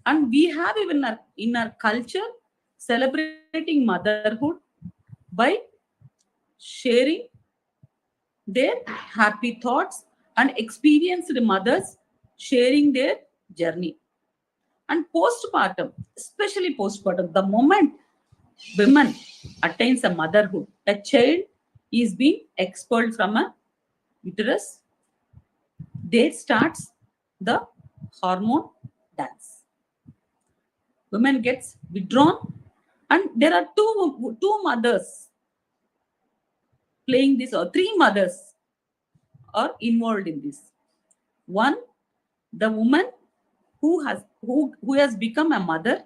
And we have even in our culture celebrating motherhood by sharing their happy thoughts and experienced mothers sharing their journey. And postpartum, especially postpartum, the moment women attains a motherhood, a child is being expelled from a uterus, there starts the hormone dance. Women gets withdrawn, and there are two mothers playing this, or three mothers are involved in this. One, the woman who has become a mother,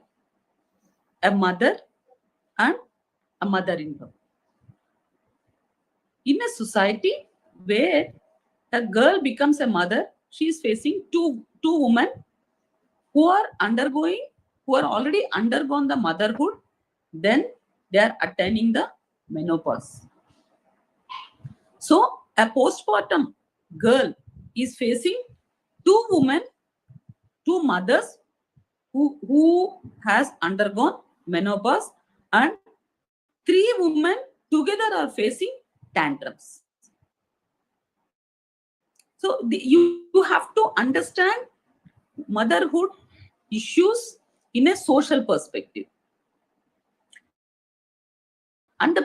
and a mother-in-law. In a society where a girl becomes a mother, she is facing two women who are already undergone the motherhood, then they are attaining the menopause. So a postpartum girl is facing two women, two mothers who has undergone menopause, and three women together are facing tantrums. So you have to understand motherhood issues in a social perspective, and the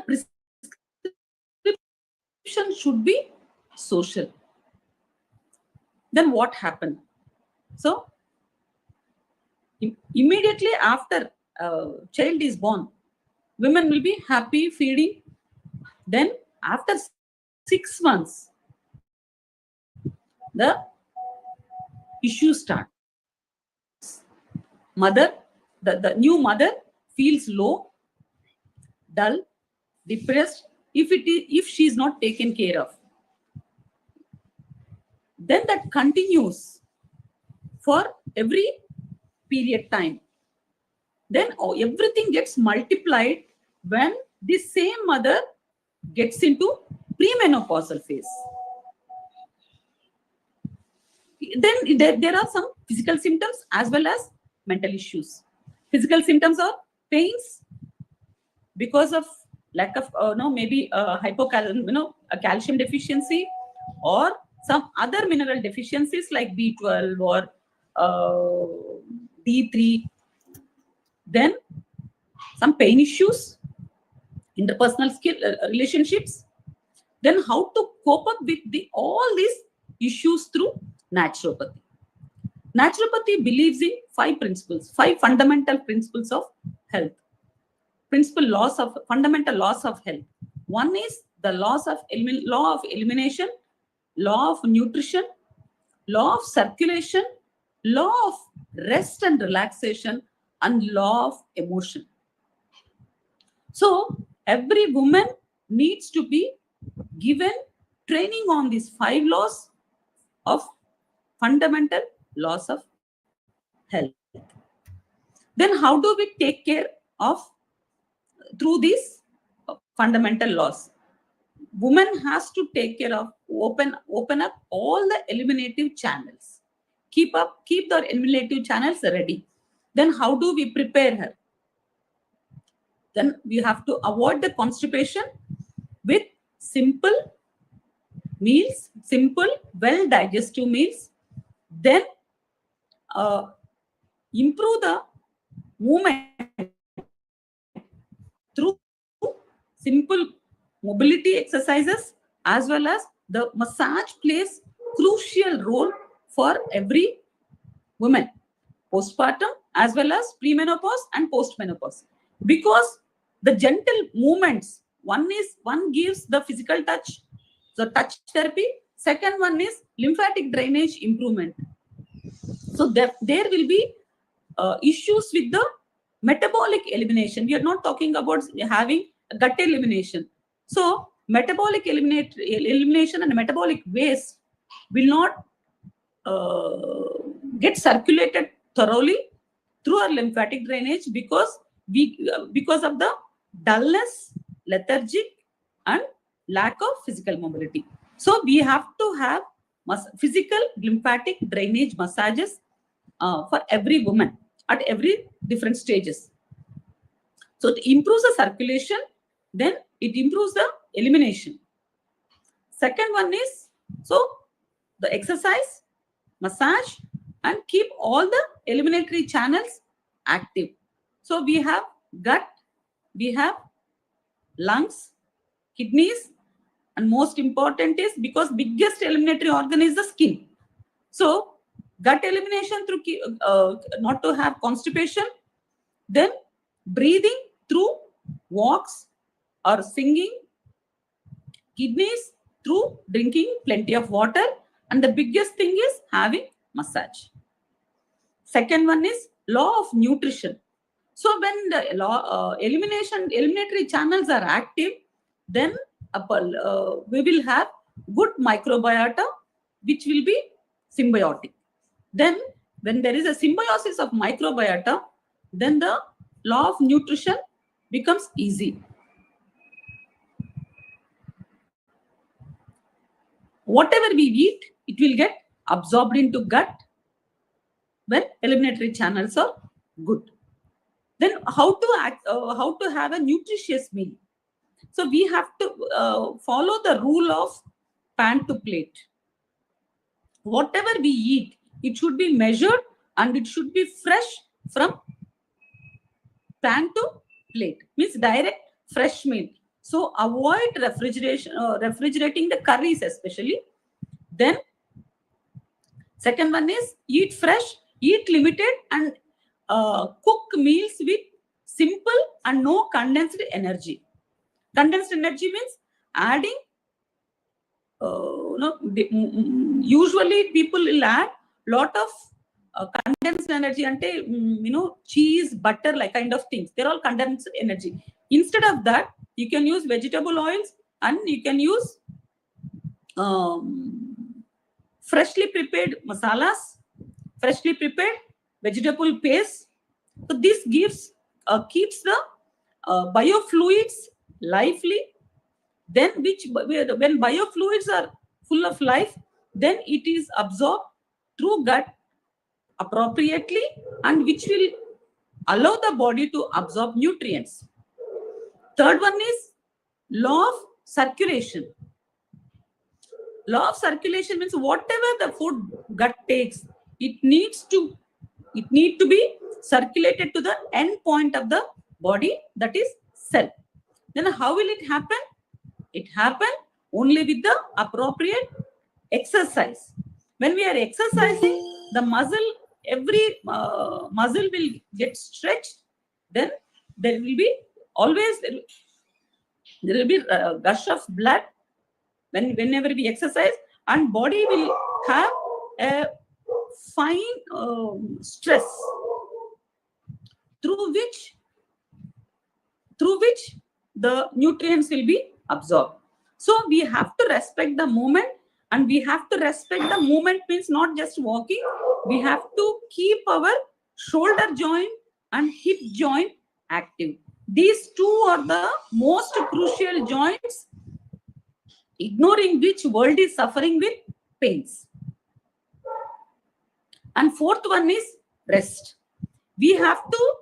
prescription should be social. Then what happened? So immediately after child is born, women will be happy feeding. Then after 6 months, the issue starts. Mother, the new mother feels low, dull, depressed if she is not taken care of. Then that continues for every period time. Then everything gets multiplied when this same mother gets into premenopausal phase. Then there are some physical symptoms as well as mental issues. Physical symptoms are pains because of lack of maybe a calcium deficiency, or some other mineral deficiencies like B12 or D3. Then some pain issues, interpersonal relationships. Then how to cope up with all these issues through naturopathy. Naturopathy believes in five fundamental principles of health. Fundamental laws of health. One is the law of elimination, law of nutrition, law of circulation, law of rest and relaxation, and law of emotion. So every woman needs to be given training on these 5 laws of fundamental laws of health. Then how do we take care of through these fundamental laws? Woman has to take care of open up all the eliminative channels. Keep the eliminative channels ready. Then how do we prepare her? Then we have to avoid the constipation with simple meals, simple, well digestive meals. Then improve the movement through simple mobility exercises, as well as the massage plays crucial role for every woman, postpartum as well as premenopause and postmenopause, because the gentle movements, one gives the physical touch, the touch therapy. Second one is lymphatic drainage improvement. So there will be issues with the metabolic elimination. We are not talking about having gut elimination. So metabolic elimination and metabolic waste will not get circulated thoroughly through our lymphatic drainage, because of the dullness, lethargic, and lack of physical mobility. So we have to have physical lymphatic drainage massages for every woman. at every different stages. So it improves the circulation, then it improves the elimination. Second one is, so the exercise, massage, and keep all the eliminatory channels active. So we have gut, we have lungs, kidneys, and most important is, because biggest eliminatory organ is the skin. So gut elimination through not to have constipation, then breathing through walks or singing, kidneys through drinking plenty of water, and the biggest thing is having massage. Second one is law of nutrition. So when the eliminatory channels are active, then we will have good microbiota, which will be symbiotic. Then when there is a symbiosis of microbiota, then the law of nutrition becomes easy. Whatever we eat, it will get absorbed into gut when eliminatory channels are good. Then how to have a nutritious meal? So we have to follow the rule of pan to plate. Whatever we eat, it should be measured and it should be fresh from pan to plate. Means direct fresh meal. So avoid refrigerating the curries especially. Then second one is eat fresh, eat limited, and cook meals with simple and no condensed energy. Condensed energy means adding, usually people will add lot of condensed energy, ante, cheese, butter, like kind of things. They're all condensed energy. Instead of that, you can use vegetable oils and you can use freshly prepared masalas, freshly prepared vegetable paste. So this keeps the biofluids lively. Then when biofluids are full of life, then it is absorbed through gut appropriately, and which will allow the body to absorb nutrients. Third one is law of circulation. Law of circulation means whatever the food gut takes, it needs to be circulated to the end point of the body, that is cell. Then how will it happen? It happens only with the appropriate exercise. When we are exercising, the muscle, every muscle will get stretched. Then there will be a gush of blood whenever we exercise, and body will have a fine stress through which the nutrients will be absorbed. So we have to respect the movement, and we have to respect the movement means not just walking. We have to keep our shoulder joint and hip joint active. These two are the most crucial joints, ignoring which world is suffering with pains. And fourth one is rest. We have to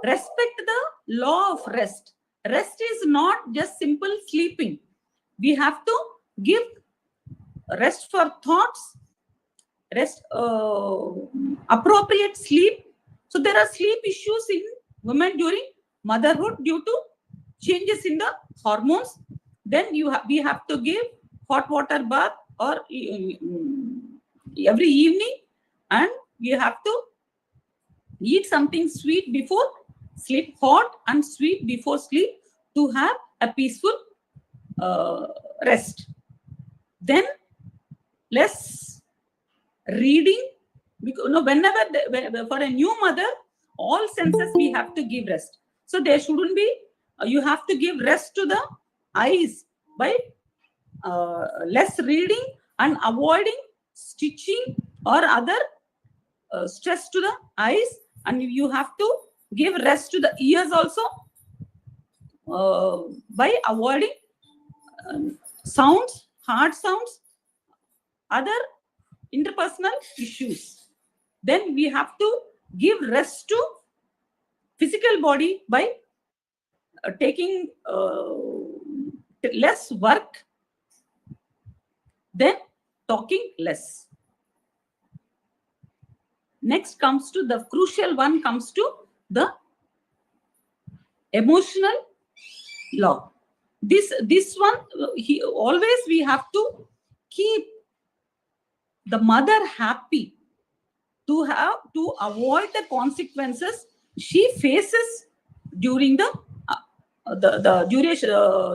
respect the law of rest. Rest is not just simple sleeping. We have to give rest for thoughts, rest, appropriate sleep. So there are sleep issues in women during motherhood due to changes in the hormones. Then we have to give hot water bath or every evening, and we have to eat something sweet before sleep, hot and sweet before sleep, to have a peaceful rest. Then less reading, because whenever for a new mother, all senses we have to give rest. So there shouldn't be, you have to give rest to the eyes by less reading and avoiding stitching or other stress to the eyes, and you have to give rest to the ears also by avoiding sounds, hard sounds, other interpersonal issues. Then we have to give rest to physical body by taking less work, then talking less. Next comes to the crucial one, comes to the emotional law. This one, always we have to keep the mother happy, to avoid the consequences she faces during the duration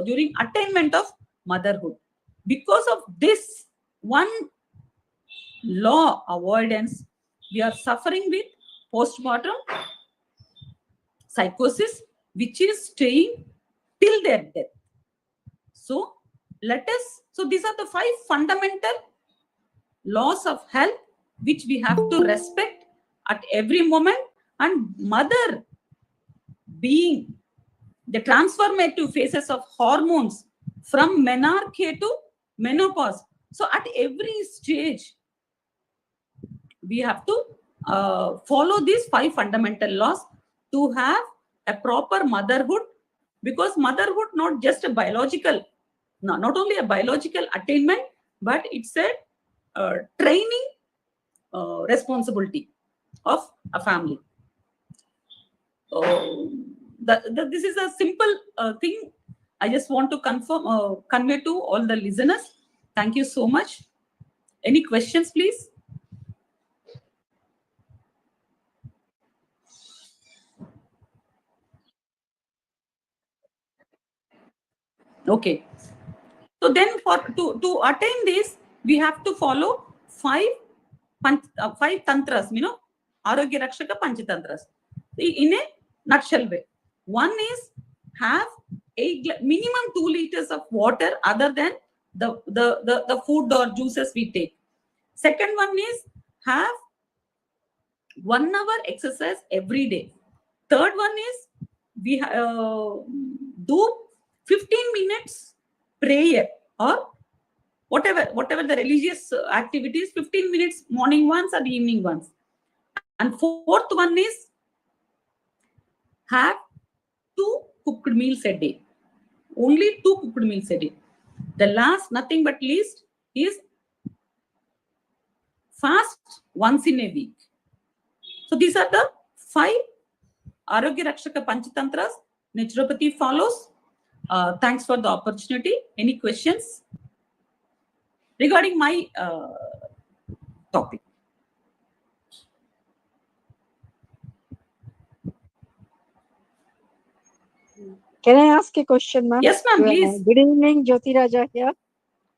during attainment of motherhood. Because of this one law avoidance, we are suffering with postmortem psychosis, which is staying till their death. So these are the 5 fundamental laws of health which we have to respect at every moment. And mother being the transformative phases of hormones from menarche to menopause. So at every stage, we have to follow these 5 fundamental laws to have a proper motherhood, because motherhood not just a biological, not only a biological attainment, but it's a training responsibility of a family. This is a simple thing I just want to convey to all the listeners. Thank you so much. Any questions, please? Okay. So then to attain this, we have to follow 5 tantras, Arogya Rakshaka Panchitantras. In a nutshell way. One is have minimum 2 liters of water other than the food or juices we take. Second one is have 1 hour exercise every day. Third one is we do 15 minutes prayer or whatever the religious activities, 15 minutes morning once or evening once. And fourth one is have 2 cooked meals a day. Only 2 cooked meals a day. The last, nothing but least, is fast once in a week. So these are the 5 Arogya Rakshaka Panchitantras Naturopathy follows. Thanks for the opportunity. Any questions regarding my topic? Can I ask a question, ma'am? Yes, ma'am, please. Good evening, Jyoti Raja here.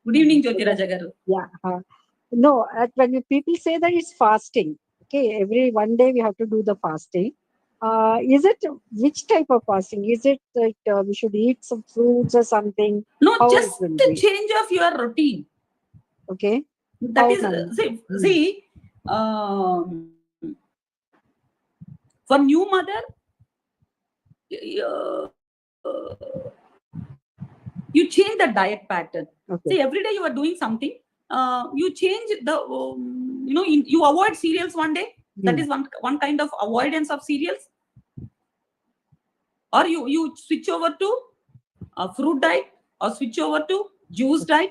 Good evening, Jyoti Raja garu. Yeah. No, when people say that it's fasting, okay, every 1 day we have to do the fasting. Is it which type of fasting? Is it that we should eat some fruits or something? No, How just it will the be? change of your routine. Okay. That How, is, ma'am? see, for new mother, you change the diet pattern. Okay. See, every day you are doing something. You change the, you avoid cereals 1 day. That is one kind of avoidance of cereals. Or you switch over to a fruit diet or switch over to juice diet.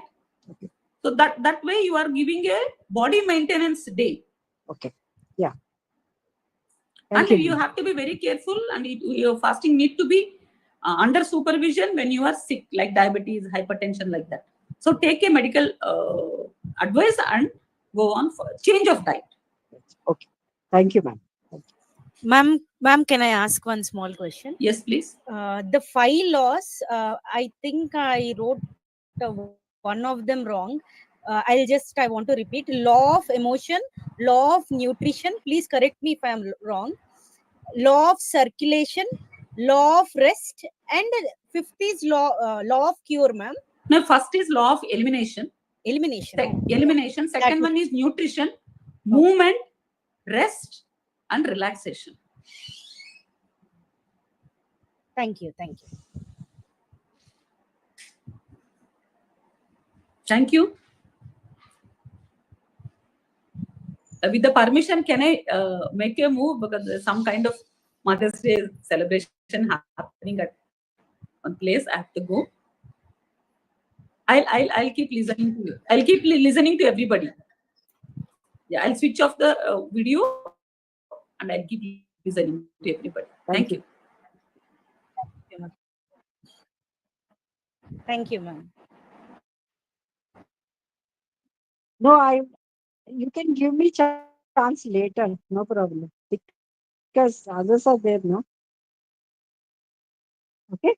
Okay. So that way you are giving a body maintenance day. Okay. Yeah. And you have to be very careful, and your fasting need to be under supervision when you are sick, like diabetes, hypertension, like that. So take a medical advice and go on for change of diet. Okay. Thank you, ma'am. Ma'am, can I ask one small question? Yes, please. The 5 laws, I think I wrote one of them wrong. I want to repeat: law of emotion, law of nutrition. Please correct me if I am wrong. Law of circulation, law of rest, and 5th is law of cure, ma'am. No, first is law of elimination. Elimination. Second one is nutrition, movement, rest, and relaxation. Thank you. Thank you. with the permission, can I make a move, because there's some kind of Mother's Day celebration happening at one place. I have to go. I'll keep listening to you. I'll keep listening to everybody. Yeah, I'll switch off the video and I'll keep listening to everybody. Thank you. Thank you, ma'am. No, you can give me chance later, no problem. Because others are there, no? Okay.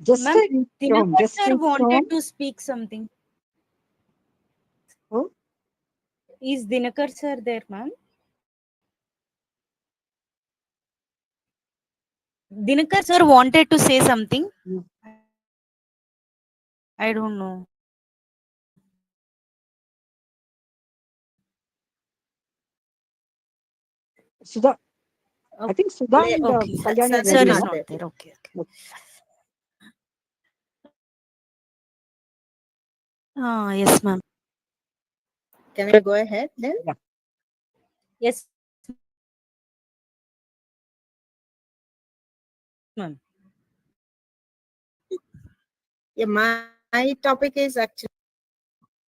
Just Ma'am, reach home. Dinakar Just sir reach wanted home. to speak something. Oh, Is Dinakar sir there, ma'am? Dinakar sir wanted to say something. no. I don't know. Sudha. I think Sudha and Okay, Kalyani are sir ready, is no? not there. Okay. Yes, ma'am. Can I go ahead then? Yes, ma'am. Yeah, my topic is actually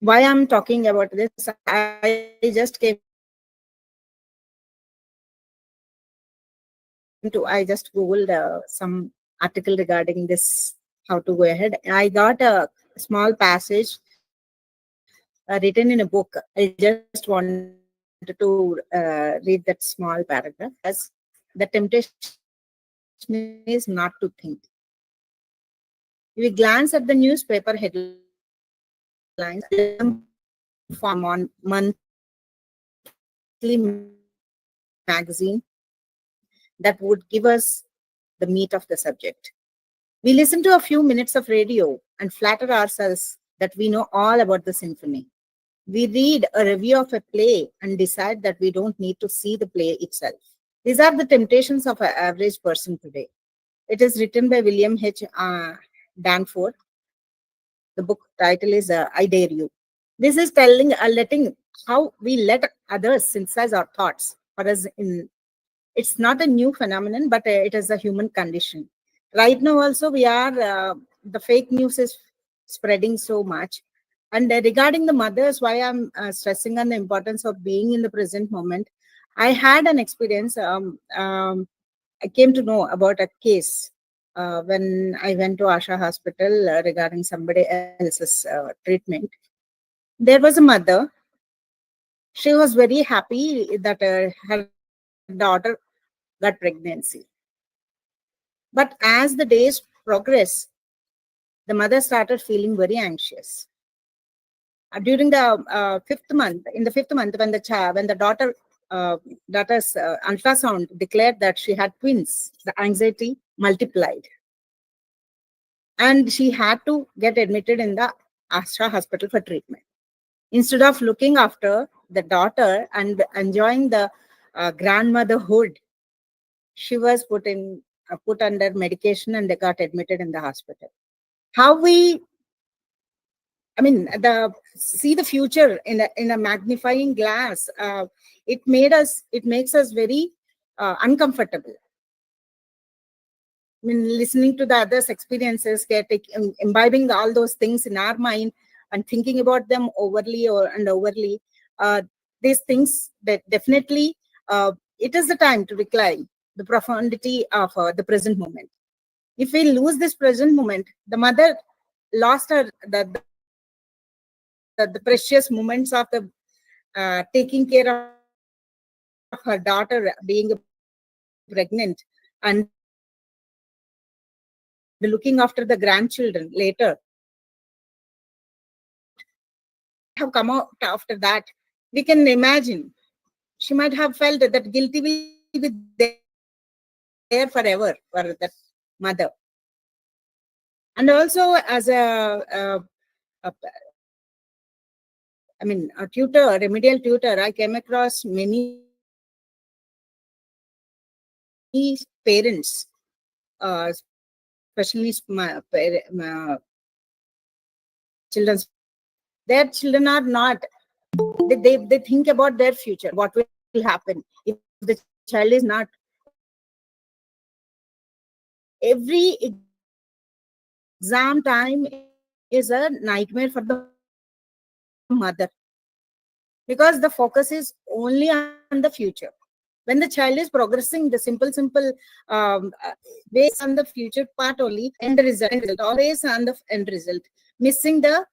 why I'm talking about this. I just came to, I just Googled some article regarding this, how to go ahead. I got a small passage written in a book. I just wanted to read that small paragraph. As the temptation is not to think. We glance at the newspaper headlines from on monthly magazine that would give us the meat of the subject. We listen to a few minutes of radio and flatter ourselves that we know all about the symphony. We read a review of a play and decide that we don't need to see the play itself. These are the temptations of an average person today. It is written by William H. Danforth. The book title is I Dare You. This is telling, letting how we let others synthesize our thoughts for us. It's not a new phenomenon, but it is a human condition. Right now, also we are the fake news is spreading so much. And regarding the mothers, why I'm stressing on the importance of being in the present moment. I had an experience. I came to know about a case when I went to Asha Hospital regarding somebody else's treatment. There was a mother. She was very happy that her daughter got pregnancy. But as the days progressed, the mother started feeling very anxious. During the fifth month, when the daughter's ultrasound declared that she had twins, the anxiety multiplied. And she had to get admitted in the Asha hospital for treatment. Instead of looking after the daughter and enjoying the grandmotherhood, she was put under medication and they got admitted in the hospital. How we, see the future in a magnifying glass. It makes us very uncomfortable. Listening to the others' experiences, imbibing all those things in our mind and thinking about them overly. These things that definitely, it is the time to reclaim the profundity of the present moment. If we lose this present moment, the mother lost the precious moments of the taking care of her daughter being pregnant and looking after the grandchildren later. Have come out after that, we can imagine she might have felt that guilty will be there forever for that mother. And also as a tutor, a remedial tutor, I came across many parents, especially children. Their children are not They think about their future, what will happen if the child is not. Every exam time is a nightmare for the mother, because the focus is only on the future. When the child is progressing, the simple based on the future part only, end result, always on the end result, missing the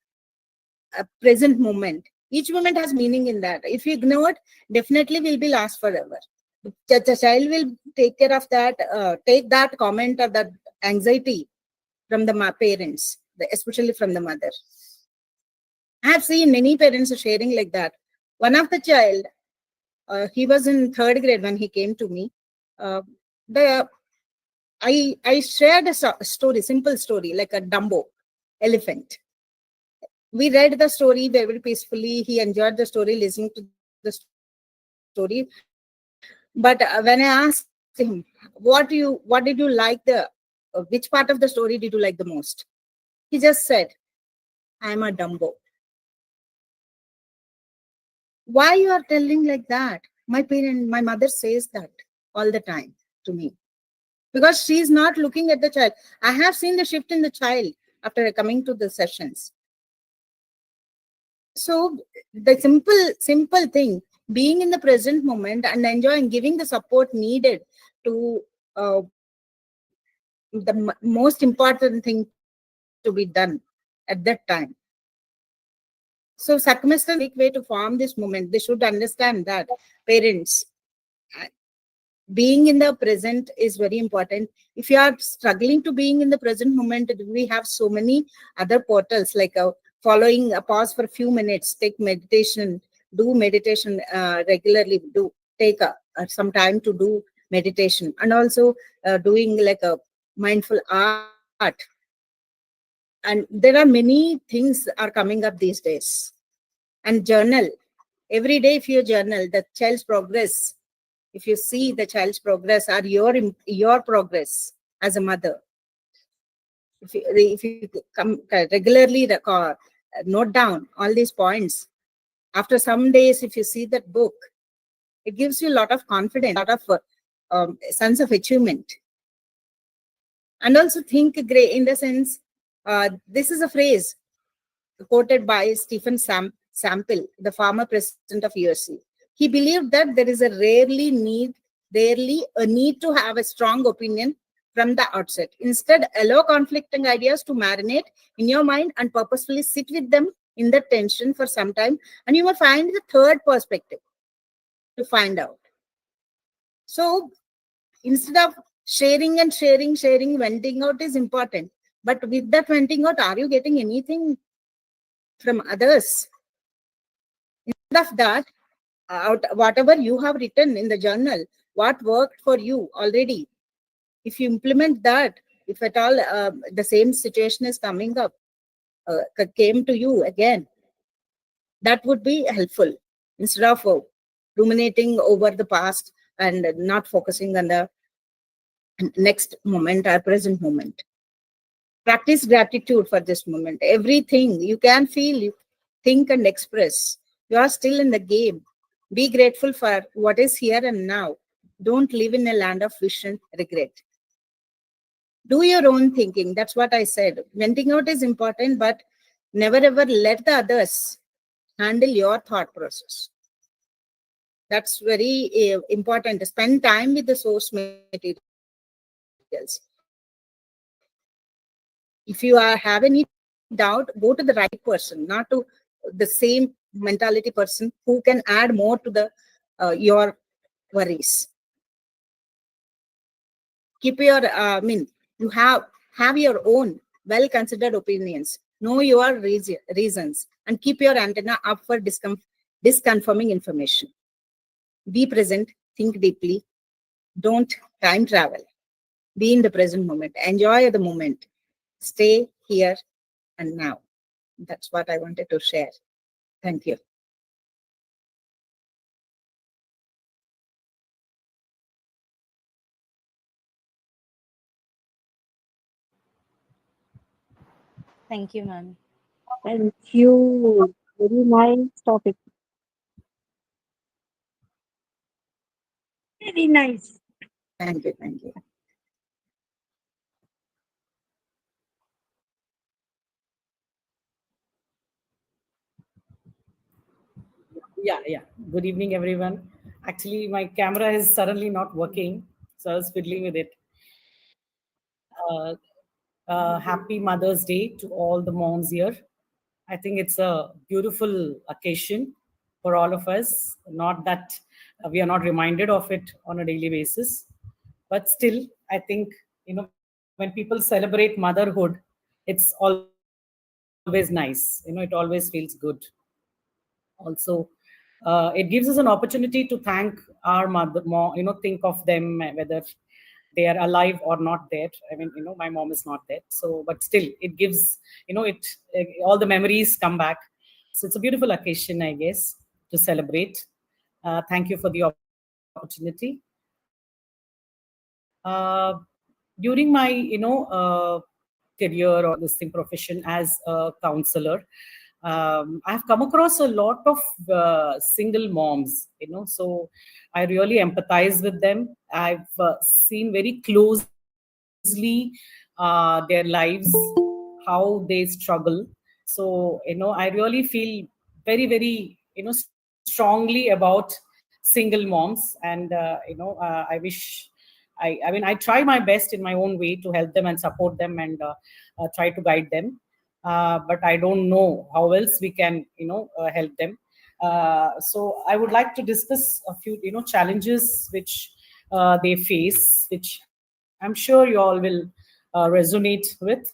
present moment. Each moment has meaning in that. If you ignore it, definitely will be lost forever. The child will take care of that, take that comment or that anxiety from the parents, especially from the mother. I have seen many parents are sharing like that. One of the child, he was in 3rd grade when he came to me. The I shared a story, simple story, like a Dumbo elephant. We read the story very peacefully. He enjoyed the story, listening to the story. But when I asked him, what did you like which part of the story did you like the most? He just said, I'm a Dumbo. Why you are telling like that? My mother says that all the time to me, because she is not looking at the child. I have seen the shift in the child after coming to the sessions. So the simple thing, being in the present moment and enjoying, giving the support needed to the most important thing to be done at that time. So circumstance is a way to form this moment. They should understand that parents, being in the present is very important. If you are struggling to being in the present moment, we have so many other portals, like following a pause for a few minutes, take meditation, do meditation regularly, take some time to do meditation, and also doing like a mindful art. And there are many things are coming up these days. And journal every day. If you journal the child's progress, if you see the child's progress or your progress as a mother, if you come regularly record, note down all these points, after some days, if you see that book, it gives you a lot of confidence, a lot of sense of achievement. And also think in the sense, this is a phrase quoted by Stephen Sample, the former president of USC. He believed that there is a rarely a need to have a strong opinion from the outset. Instead, allow conflicting ideas to marinate in your mind and purposefully sit with them in the tension for some time, and you will find the third perspective to find out. So instead of sharing, venting out is important. But with that venting out, are you getting anything from others? Instead of that, whatever you have written in the journal, what worked for you already, if you implement that, if at all the same situation is coming up, came to you again, that would be helpful, instead of ruminating over the past and not focusing on the next moment or present moment. Practice gratitude for this moment. Everything you can feel, you think and express. You are still in the game. Be grateful for what is here and now. Don't live in a land of wish and regret. Do your own thinking. That's what I said. Venting out is important, but never ever let the others handle your thought process. That's very important. Spend time with the source materials. If you have any doubt, go to the right person, not to the same mentality person who can add more to the your worries. Keep your you have your own well considered opinions. Know your reasons and keep your antenna up for disconfirming information. Be present, think deeply, don't time travel. Be in the present moment, enjoy the moment, stay here and now. That's what I wanted to share. Thank you. Thank you, ma'am. Thank you. Very nice topic. Very nice. Thank you. Thank you. Yeah. Good evening, everyone. Actually, my camera is suddenly not working, so I was fiddling with it. Uh, Happy Mother's Day to all the moms here. I think it's a beautiful occasion for all of us. Not that we are not reminded of it on a daily basis, but still, I think, when people celebrate motherhood, it's always nice. It always feels good. Also, it gives us an opportunity to thank our mother more, think of them, whether they are alive or not dead. I mean, my mom is not dead, so but still it gives, it all the memories come back. So it's a beautiful occasion, I guess, to celebrate. Thank you for the opportunity. During my career or this thing profession as a counselor, I've come across a lot of single moms, so I really empathize with them. I've seen very closely their lives, how they struggle. So, I really feel very, very, strongly about single moms. And, I wish I mean, I try my best in my own way to help them and support them and try to guide them. But I don't know how else we can, help them. So I would like to discuss a few, challenges which they face, which I'm sure you all will resonate with.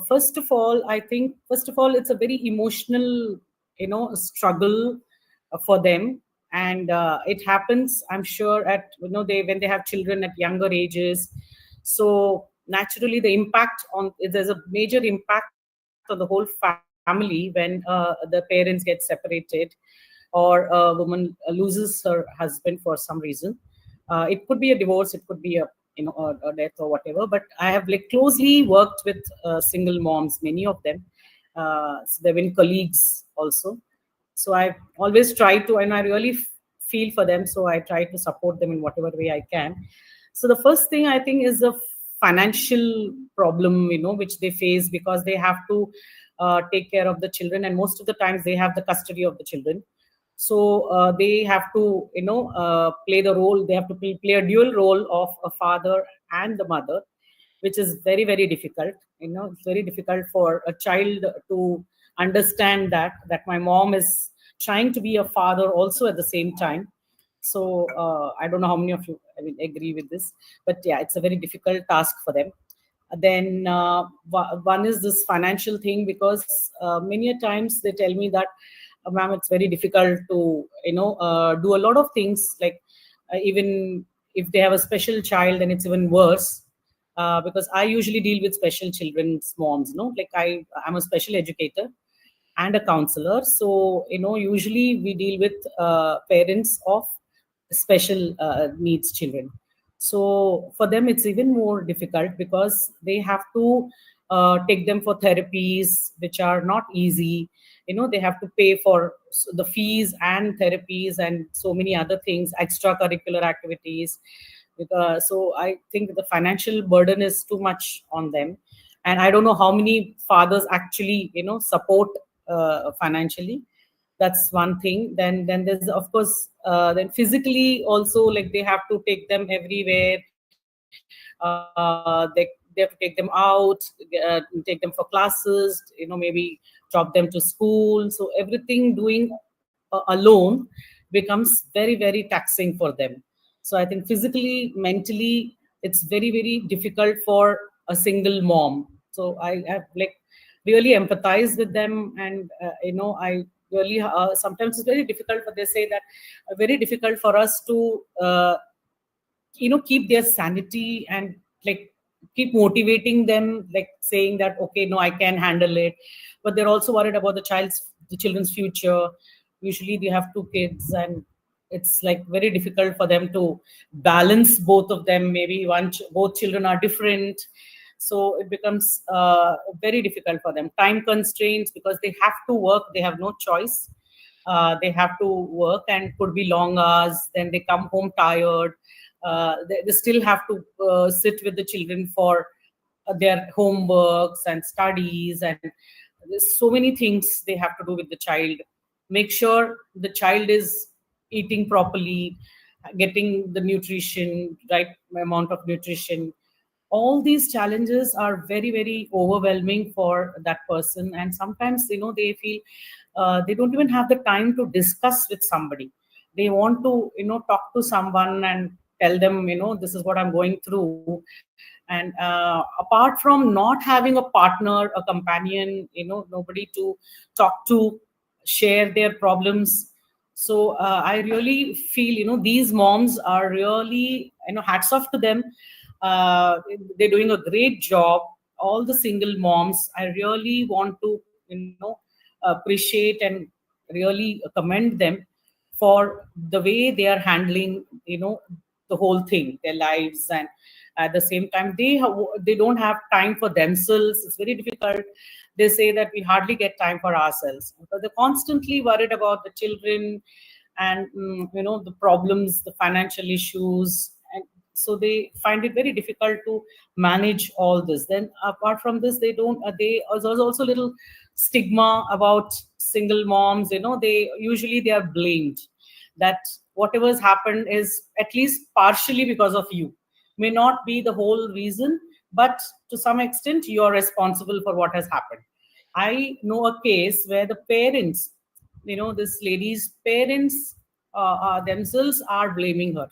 First of all, it's a very emotional, struggle for them, and it happens, I'm sure, at they when they have children at younger ages. So naturally, there's a major impact on the whole family when the parents get separated, or a woman loses her husband for some reason. It could be a divorce, it could be a death or whatever. But I have like closely worked with single moms, many of them. So they've been colleagues also. So I always try to, and I really feel for them. So I try to support them in whatever way I can. So the first thing I think is the financial problem, which they face, because they have to take care of the children, and most of the times they have the custody of the children. So they have to, play the role. They have to play a dual role of a father and the mother, which is very, very difficult. It's very difficult for a child to understand that my mom is trying to be a father also at the same time. So I don't know how many of you, I mean, agree with this, but yeah, it's a very difficult task for them. Then one is this financial thing, because many a times they tell me that, ma'am, it's very difficult to do a lot of things, like even if they have a special child, then it's even worse. Because I usually deal with special children's moms, like I'm a special educator and a counselor. So usually we deal with parents of special needs children. So for them it's even more difficult, because they have to take them for therapies which are not easy. They have to pay for the fees and therapies and so many other things, extracurricular activities. So I think the financial burden is too much on them, and I don't know how many fathers actually support financially. That's one thing. Then there's, of course, then physically also, like they have to take them everywhere. They have to take them out, take them for classes, maybe drop them to school. So everything doing alone becomes very, very taxing for them. So I think physically, mentally, it's very, very difficult for a single mom. So I have like really empathize with them, and I really sometimes it's very difficult. But they say that very difficult for us to keep their sanity, and like keep motivating them, like saying that, okay, no, I can handle it. But they're also worried about the children's future. Usually they have two kids, and it's like very difficult for them to balance both of them. Maybe both children are different, so it becomes very difficult for them. Time constraints, because they have to work, they have no choice. They have to work, and could be long hours. Then they come home tired. They still have to sit with the children for their homeworks and studies, and there's so many things they have to do with the child. Make sure the child is eating properly, getting the nutrition, right amount of nutrition. All these challenges are very, very overwhelming for that person, and sometimes they feel they don't even have the time to discuss with somebody. They want to talk to someone and tell them, this is what I'm going through. And apart from not having a partner, a companion, nobody to talk to, share their problems. So I really feel these moms are really, hats off to them. They're doing a great job. All the single moms, I really want to appreciate and really commend them for the way they are handling the whole thing, their lives. And at the same time, they don't have time for themselves. It's very difficult. They say that we hardly get time for ourselves because they're constantly worried about the children and the problems, the financial issues, and so they find it very difficult to manage all this. Then apart from this, they don't they there's also a little stigma about single moms. They are blamed that whatever has happened is at least partially because of you. May not be the whole reason, but to some extent you are responsible for what has happened. I know a case where the parents, this lady's parents themselves are blaming her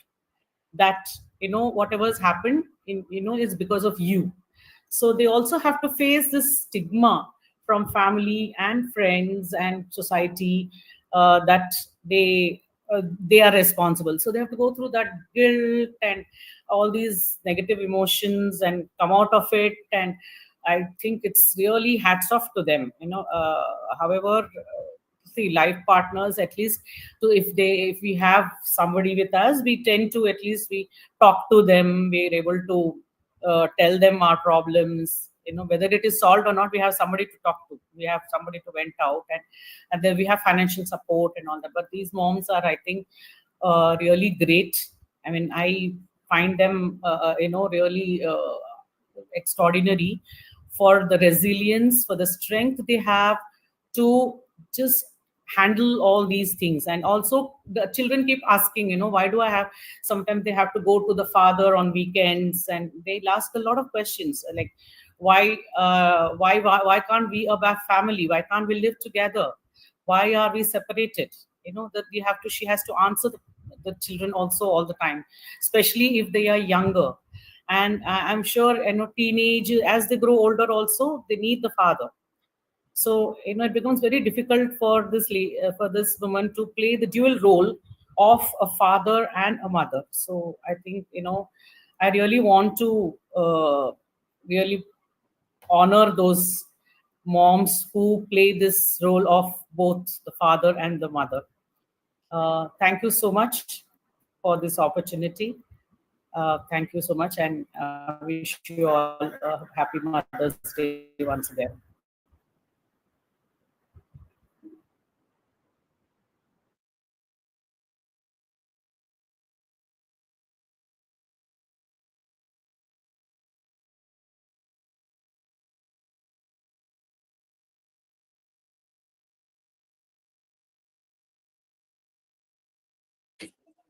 that whatever's happened is because of you. So they also have to face this stigma from family and friends and society, that they are responsible. So they have to go through that guilt and all these negative emotions and come out of it. And I think it's really hats off to them. However, see, life partners, at least, to if we have somebody with us, we tend to at least we talk to them. We're able to tell them our problems. Whether it is solved or not, we have somebody to talk to. We have somebody to vent out, and then we have financial support and all that. But these moms are, I think, really great. I mean, I find them, really extraordinary for the resilience, for the strength they have to just handle all these things. And also the children keep asking, why do I have, sometimes they have to go to the father on weekends, and they ask a lot of questions like, why can't we a family, why can't we live together, why are we separated? That she has to answer the children also all the time, especially if they are younger. And I'm sure teenage, as they grow older also, they need the father. So it becomes very difficult for this woman to play the dual role of a father and a mother. So I think I really want to really honor those moms who play this role of both the father and the mother. Thank you so much for this opportunity. Thank you so much, and wish you all a happy Mother's Day once again.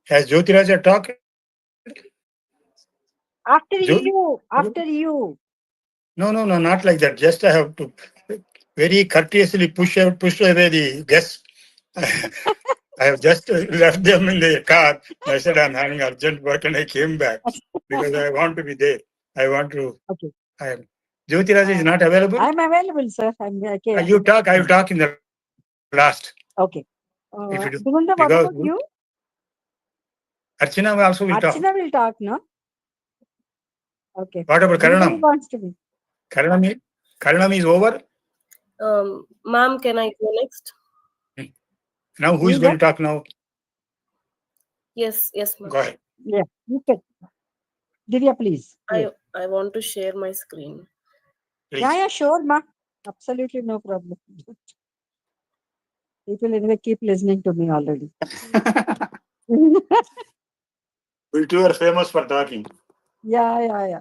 Has Jyotiraja talked? After Jyoti- you, after you. No, not like that. Just I have to very courteously push away the guests. I have just left them in the car. I said I'm having urgent work, and I came back because I want to be there. I want to. Okay. Jyotiraja is not available. I'm available, sir. I'm okay. You talk. I will talk in the last. Okay. If you do. Digunda, what Because about you? Archana also will talk. Archana will talk, no? Okay. What about Who Karanam? wants to be? Karanam is over. Ma'am, can I go next? Now who is going to talk now? Yes, ma'am. Go ahead. Yeah, you can. Divya, please. I want to share my screen. Please. Yeah, sure, ma. Absolutely no problem. People anyway keep listening to me already. We two are famous for talking. Yeah.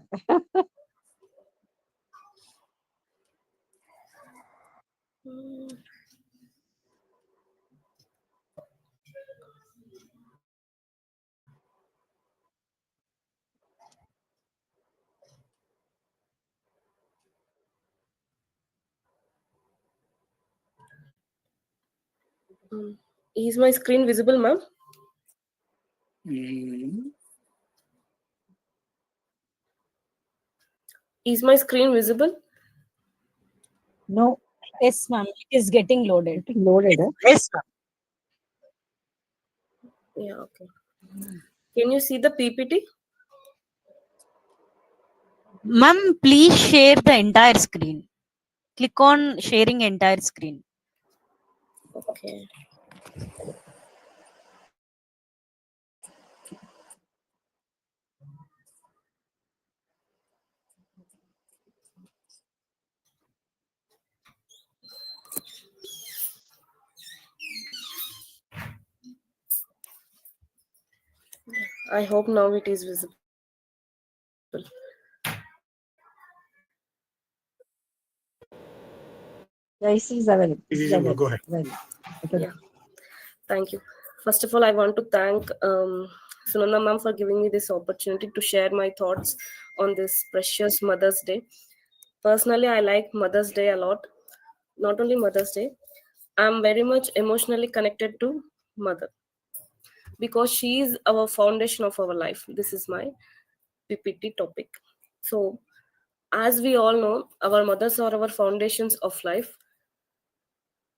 Mm, Is my screen visible, ma'am? Mm. Is my screen visible? No, Yes, ma'am. It is getting loaded. it's loaded. Yes, ma'am. Yeah, okay. Can you see the PPT? Ma'am, please share the entire screen. Click on sharing entire screen. Okay. I hope now it is visible. Yeah, it is available. Visible, go ahead. Well, okay. Yeah. Thank you. First of all, I want to thank Sunanda ma'am for giving me this opportunity to share my thoughts on this precious Mother's Day. Personally, I like Mother's Day a lot. Not only Mother's Day, I'm very much emotionally connected to Mother because she is our foundation of our life. This is my PPT topic. So, as we all know, our mothers are our foundations of life.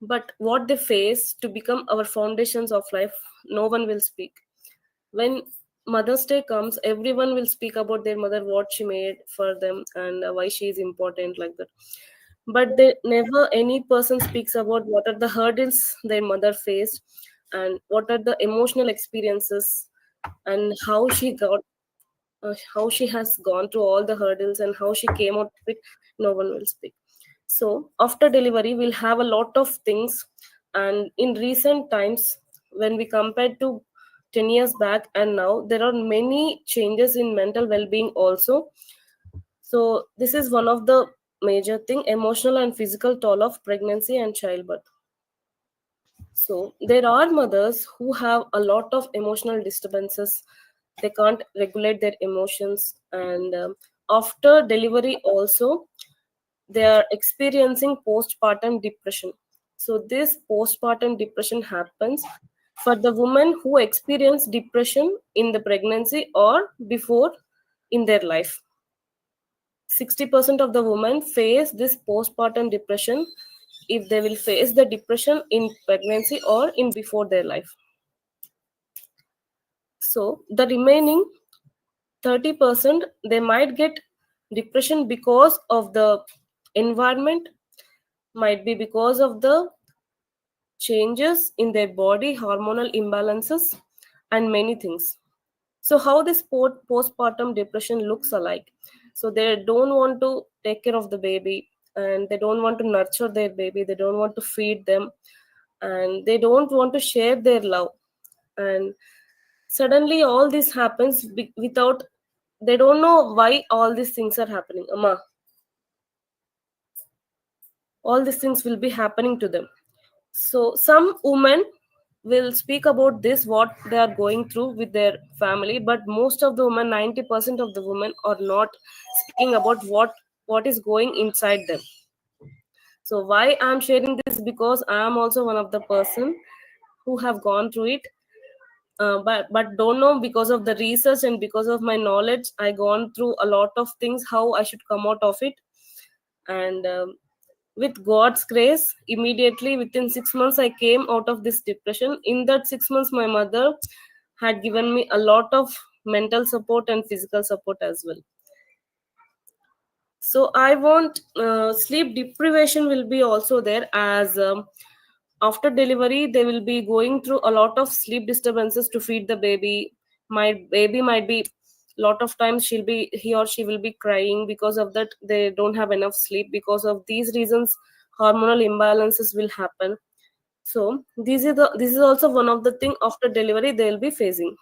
But what they face to become our foundations of life, no one will speak. When Mother's Day comes, everyone will speak about their mother, what she made for them, and why she is important, like that. But never any person speaks about what are the hurdles their mother faced, and what are the emotional experiences, and how she has gone through all the hurdles and how she came out of it. No one will speak. So after delivery, we'll have a lot of things. And in recent times, when we compare to 10 years back and now, there are many changes in mental well-being also. So this is one of the major thing, emotional and physical toll of pregnancy and childbirth. So there are mothers who have a lot of emotional disturbances. They can't regulate their emotions, and after delivery also they are experiencing postpartum depression. So this postpartum depression happens for the women who experience depression in the pregnancy or before in their life. 60% of the women face this postpartum depression if they will face the depression in pregnancy or in before their life. So the remaining 30%, they might get depression because of the environment, might be because of the changes in their body, hormonal imbalances, and many things. So how this postpartum depression looks alike. So they don't want to take care of the baby, and they don't want to nurture their baby, they don't want to feed them, and they don't want to share their love. And suddenly all this happens without, they don't know why all these things are happening. Amma, all these things will be happening to them. So some women will speak about this, what they are going through with their family, but most of the women, 90% of the women, are not speaking about what is going inside them. So why I'm sharing this, because I am also one of the person who have gone through it, but don't know, because of the research and because of my knowledge, I gone through a lot of things how I should come out of it. And with God's grace, immediately within 6 months I came out of this depression. In that 6 months, my mother had given me a lot of mental support and physical support as well. So I want sleep deprivation will be also there, as after delivery they will be going through a lot of sleep disturbances to feed the baby. My baby might be, lot of times he or she will be crying. Because of that, they don't have enough sleep. Because of these reasons, hormonal imbalances will happen. So this is also one of the thing after delivery they will be facing.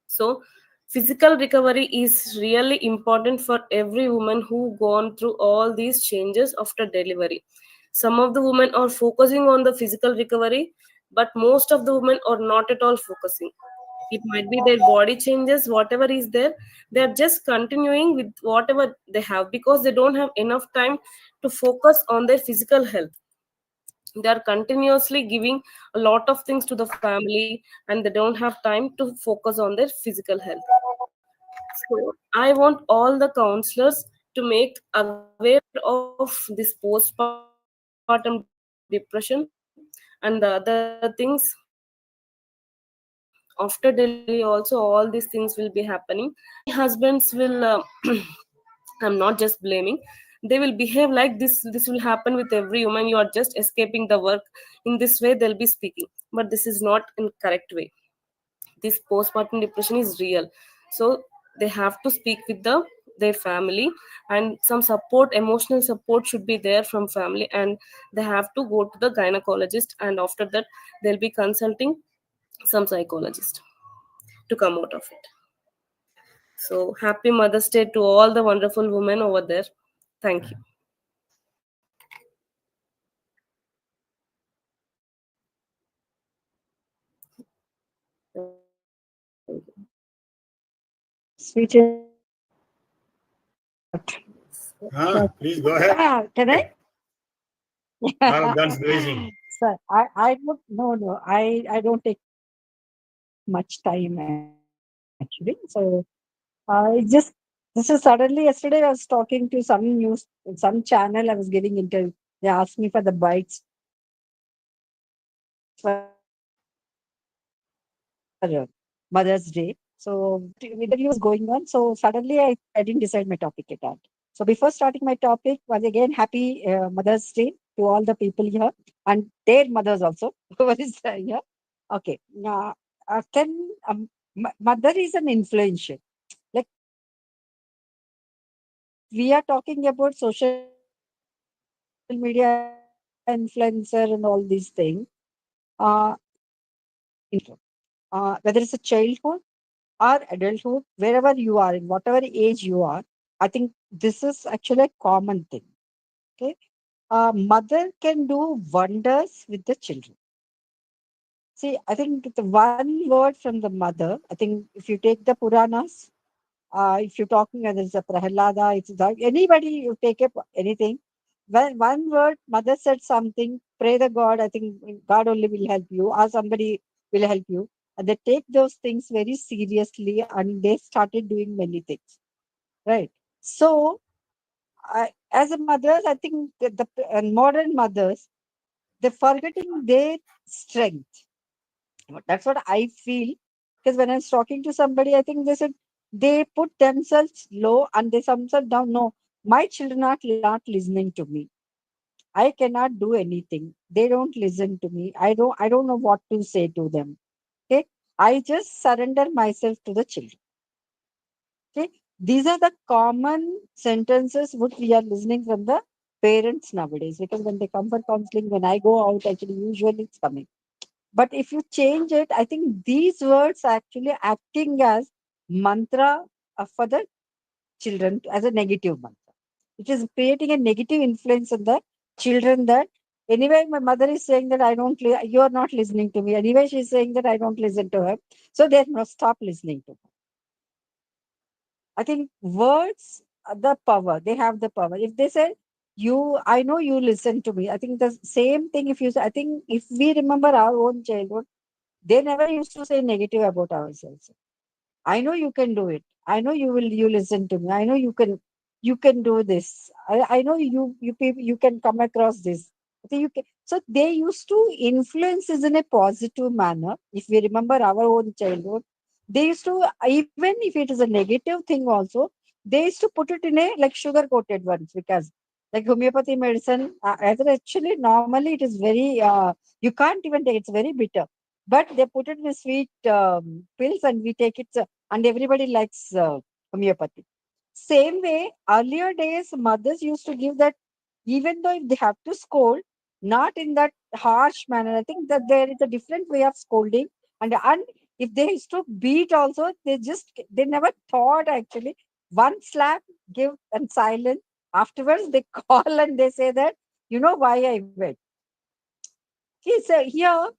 So Physical recovery is really important for every woman who gone through all these changes after delivery. Some of the women are focusing on the physical recovery, but most of the women are not at all focusing. It might be their body changes, whatever is there, they're just continuing with whatever they have because they don't have enough time to focus on their physical health. They are continuously giving a lot of things to the family and they don't have time to focus on their physical health. So I want all the counselors to make aware of this postpartum depression and the other things. After delivery, also all these things will be happening. Many husbands will, I'm not just blaming, they will behave like this will happen with every woman. You are just escaping the work. In this way, they'll be speaking, but this is not in correct way. This postpartum depression is real, so they have to speak with their family, and some support, emotional support should be there from family, and they have to go to the gynecologist, and after that they'll be consulting some psychologist to come out of it. So happy Mother's Day to all the wonderful women over there. Thank you. Sweet. Please go ahead. Can I? Guns blazing. Sir, I don't, no, I don't take much time actually. So, it's just, this is suddenly yesterday I was talking to some news, some channel I was giving interview. They asked me for the bites for Mother's Day. So interview was going on. So suddenly I didn't decide my topic at all. So before starting my topic, once again, happy Mother's Day to all the people here and their mothers also. Who is here? Okay. Now, can mother is an influential. Like we are talking about social media influencer and all these things. Uh, whether it's a childhood or adulthood, wherever you are, in whatever age you are, I think this is actually a common thing. Okay. Mother can do wonders with the children. See, I think the one word from the mother, I think if you take the Puranas, if you're talking whether it's a Prahalada, it's anybody, you take up anything. When one word, mother said something, pray the God, I think God only will help you, or somebody will help you. And they take those things very seriously and they started doing many things. Right. So, as a mother, I think the modern mothers, they're forgetting their strength. That's what I feel. Because when I was talking to somebody, I think they said they put themselves low and they themselves down. No, my children are not listening to me. I cannot do anything. They don't listen to me. I don't know what to say to them. Okay. I just surrender myself to the children. Okay. These are the common sentences which we are listening from the parents nowadays. Because when they come for counseling, when I go out, actually, usually it's coming. But if you change it, I think these words are actually acting as mantra for the children as a negative mantra. It is creating a negative influence on the children that anyway, my mother is saying that I don't, you are not listening to me. Anyway, she's saying that I don't listen to her. So they must stop listening to her. I think words are the power. They have the power. If they say, I know you listen to me. I think the same thing if you say, I think if we remember our own childhood, they never used to say negative about ourselves. I know you can do it. I know you listen to me. I know you can do this. I know you can come across this. I think you can. So they used to influence us in a positive manner. If we remember our own childhood, they used to, even if it is a negative thing also, they used to put it in a like sugar coated ones, because like homeopathy medicine, actually normally it is very you can't even take, it's very bitter, but they put it in sweet pills and we take it, and everybody likes homeopathy. Same way, earlier days, mothers used to give that, even though if they have to scold, not in that harsh manner. I think that there is a different way of scolding, and If they used to beat also, they never thought actually. One slap, give and silent. Afterwards, they call and they say that, you know why I went. He said here,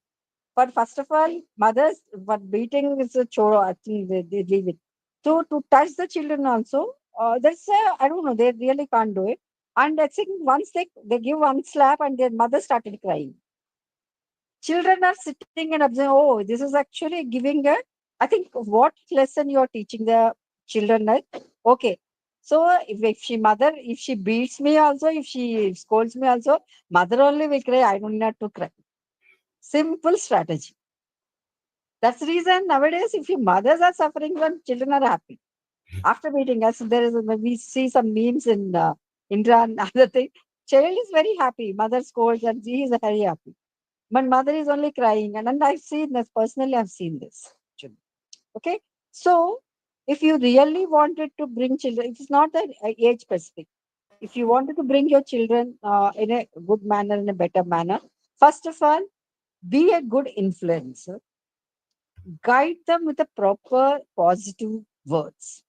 but first of all, mothers, but beating is a chore. I think they leave it. So to touch the children also, I don't know, they really can't do it. And I think once they give one slap and their mother started crying. Children are sitting and observing, oh, this is actually giving a, I think what lesson you're teaching the children, like, okay. So if she beats me also, if she scolds me also, mother only will cry, I don't have to cry. Simple strategy. That's the reason nowadays, if your mothers are suffering, then children are happy. After beating us, we see some memes in Indra and other thing. Child is very happy. Mother scolds and he is very happy. But mother is only crying. And I've seen this, personally, I've seen this. Actually. Okay. So, if you really wanted to bring children, it is not that age specific. If you wanted to bring your children in a good manner, in a better manner, first of all, be a good influencer. Guide them with the proper positive words.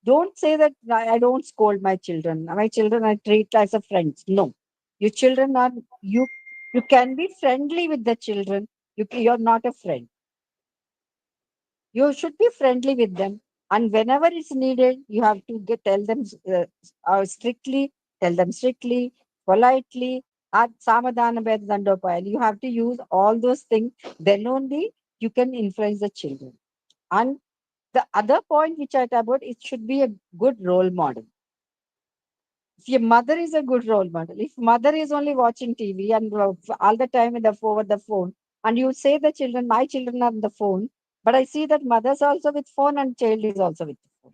Don't say that I don't scold my children. My children I treat as a friends. No, your children are you. You can be friendly with the children. You're not a friend. You should be friendly with them, and whenever it's needed, you have to tell them strictly. Tell them strictly, politely. At samadhana dandopayal. You have to use all those things. Then only you can influence the children. And the other point which I talk about, it should be a good role model. If your mother is a good role model, if mother is only watching TV and all the time over the phone, and you say the children, my children are on the phone, but I see that mother's also with phone and child is also with phone.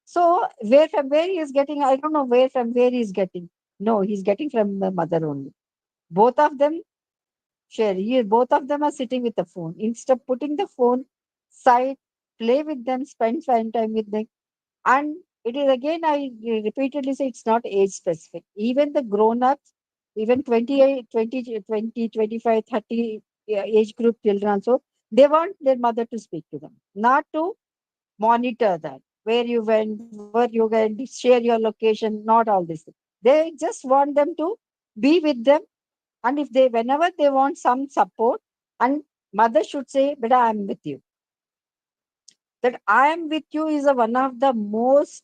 So where he is getting, I don't know where he is getting. No, he's getting from the mother only. Both of them both of them are sitting with the phone. Instead of putting the phone side, play with them, spend time with them. And it is again, I repeatedly say it's not age specific. Even the grown ups, even 28, 20, 20, 25, 30 age group children also, they want their mother to speak to them, not to monitor that. Where you went, where you went, share your location, not all this. They just want them to be with them. And if whenever they want some support, and mother should say, Beta, I'm with you. That I am with you is one of the most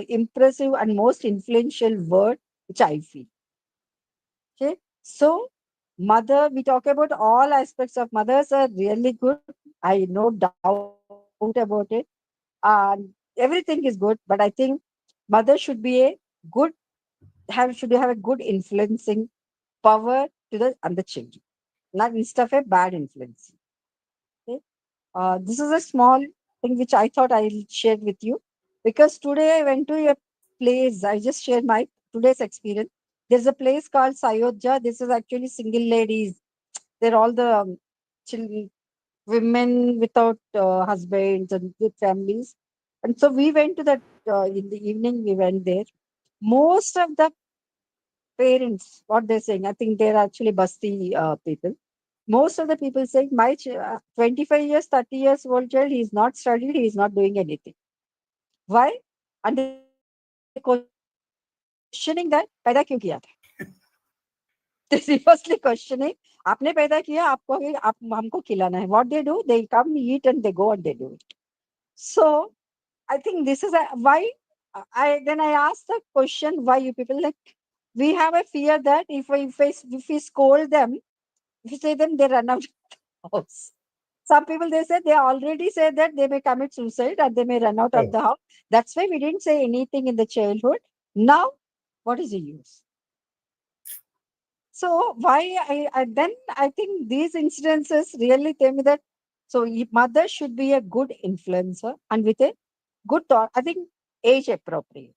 impressive and most influential word which I feel. Okay, so mother, we talk about all aspects of mothers are really good. I no doubt about it, and everything is good. But I think mother should be a good should have a good influencing power to the children, not instead of a bad influence. Okay? This is a small thing which I thought I'll share with you, because today I went to a place. I just shared my today's experience. There's a place called Sayodhya. This is actually single ladies. They're all the children, women without husbands and with families. And so we went to that in the evening. We went there. Most of the parents, what they're saying, I think they're actually Basti people. Most of the people say, my 25 years, 30 years old child, he is not studied, he is not doing anything. Why? And they're questioning that, पैदा क्यों किया था? They're seriously questioning, आपने पैदा किया, आप हमको खिलाना है. What they do, they come, eat, and they go and they do it. So I think this is why I asked the question, why you people, like, we have a fear that if we scold them, if we say them, they run out of the house. Some people, they say, they already say that they may commit suicide and they may run out of the house. That's why we didn't say anything in the childhood. Now, what is the use? So why I think these incidences really tell me that mother should be a good influencer and with a good thought. I think age appropriate.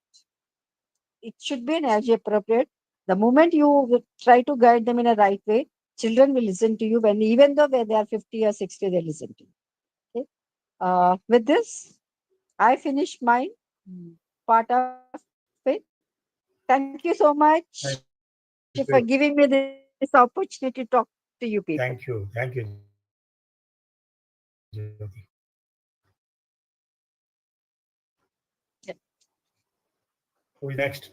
It should be an age appropriate. The moment you try to guide them in a right way, children will listen to you even though they are 50 or 60, they listen to you. Okay? With this, I finish my part of it. Thank you so much Thank for you. giving me this opportunity to talk to you people. Thank you. Thank you, Janaki. Jyoti. Yep. Who is next?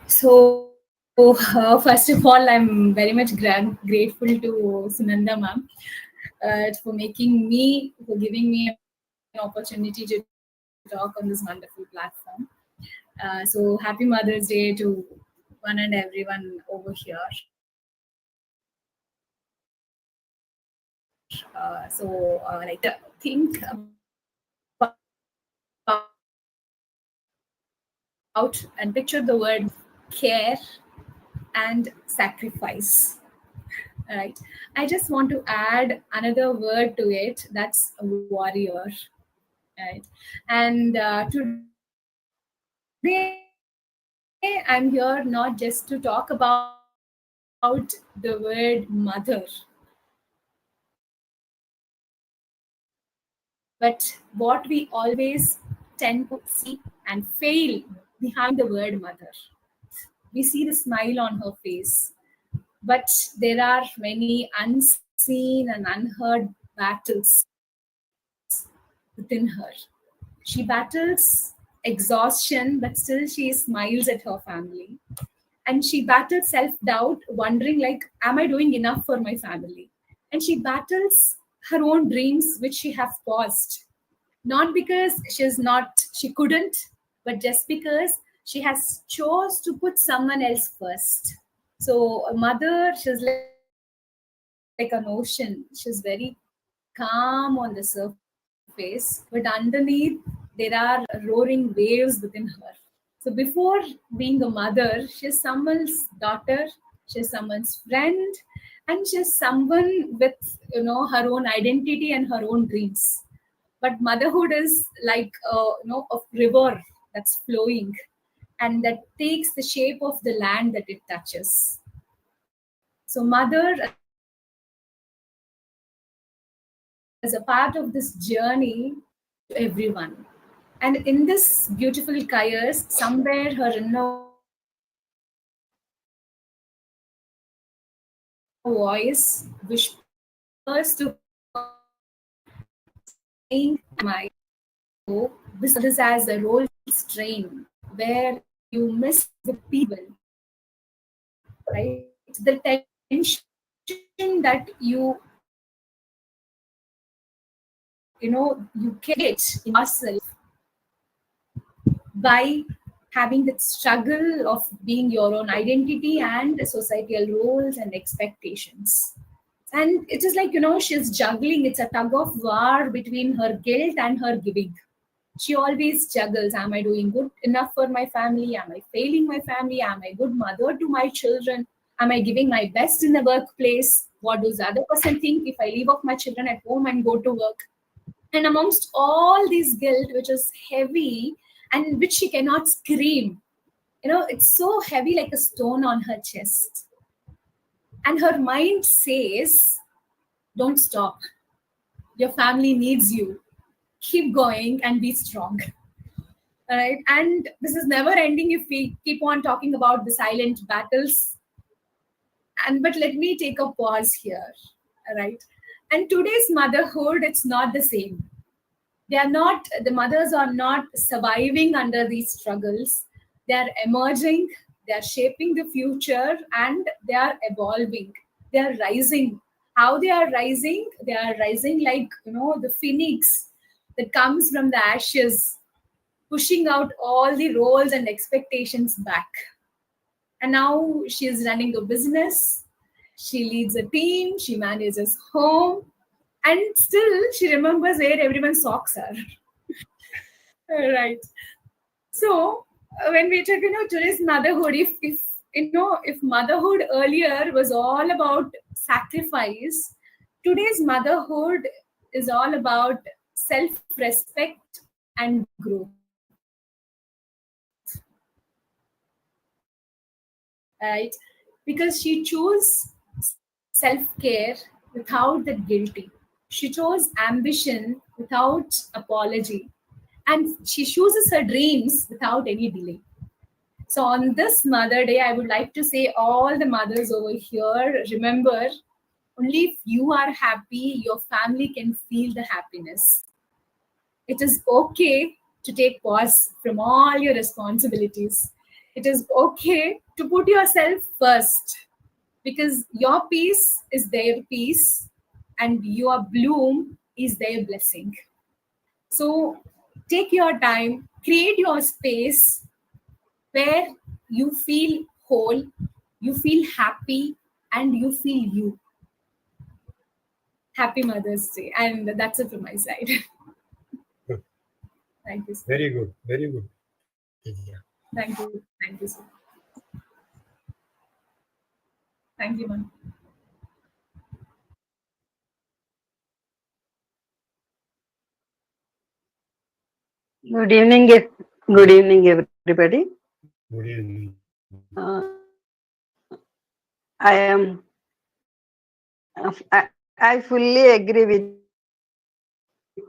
So, first of all, I'm very much grateful to Sunanda ma'am for giving me an opportunity to talk on this wonderful platform. So, happy Mother's Day to one and everyone over here. Like think about and picture the word care and sacrifice. Right. I just want to add another word to it. That's a warrior. Right. And today I'm here not just to talk about the word mother, but what we always tend to see and fail behind the word mother. We see the smile on her face, but there are many unseen and unheard battles within her. She battles exhaustion, but still she smiles at her family. And she battles self-doubt, wondering like, am I doing enough for my family? And she battles her own dreams, which she have paused. Not because she couldn't, but just because she has chose to put someone else first. So a mother, she's like an ocean. She's very calm on the surface, but underneath there are roaring waves within her. So before being a mother, she's someone's daughter, she's someone's friend, and she's someone with her own identity and her own dreams. But motherhood is like a river that's flowing and that takes the shape of the land that it touches. So mother as a part of this journey to everyone. And in this beautiful chaos, somewhere her inner voice whispers to her, saying, "My this is as a role strain where you miss the people, right? The tension that you create in yourself by having that struggle of being your own identity and societal roles and expectations. And it is like, she's juggling. It's a tug of war between her guilt and her giving. She always juggles. Am I doing good enough for my family? Am I failing my family? Am I a good mother to my children? Am I giving my best in the workplace? What does the other person think if I leave off my children at home and go to work? And amongst all this guilt, which is heavy and which she cannot scream, it's so heavy like a stone on her chest. And her mind says, don't stop. Your family needs you. Keep going and be strong. All right. And this is never ending if we keep on talking about the silent battles. But let me take a pause here. All right. And today's motherhood, it's not the same. The mothers are not surviving under these struggles. They are emerging, they are shaping the future, and they are evolving. They are rising. How they are rising? They are rising like, the phoenix that comes from the ashes, pushing out all the roles and expectations back. And now she is running a business. She leads a team. She manages home. And still, she remembers where everyone's socks are. Right. So, when we talk, today's motherhood, if motherhood earlier was all about sacrifice, today's motherhood is all about self-respect and growth. Right? Because she chose self-care without the guilty. She chose ambition without apology. and she chooses her dreams without any delay. So on this Mother Day, I would like to say all the mothers over here, remember, only if you are happy, your family can feel the happiness. It is okay to take pause from all your responsibilities. It is okay to put yourself first, because your peace is their peace and your bloom is their blessing. So take your time, create your space where you feel whole, you feel happy, and you feel you. Happy Mother's Day. And that's it from my side. Good. Thank you, sir. Very good. Very good. Yeah. Thank you. Thank you, sir. Thank you, ma'am. Good evening, everybody. Good evening. I am. I fully agree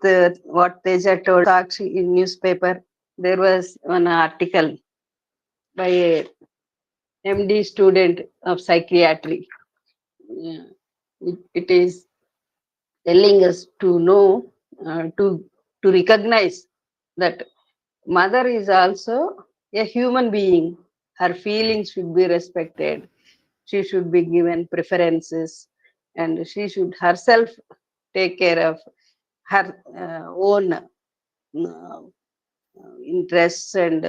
with what Teja told. Sakshi in newspaper, there was an article by a MD student of psychiatry. Yeah. It is telling us to know, to recognize that mother is also a human being. Her feelings should be respected. She should be given preferences, and she should herself take care of her own interests and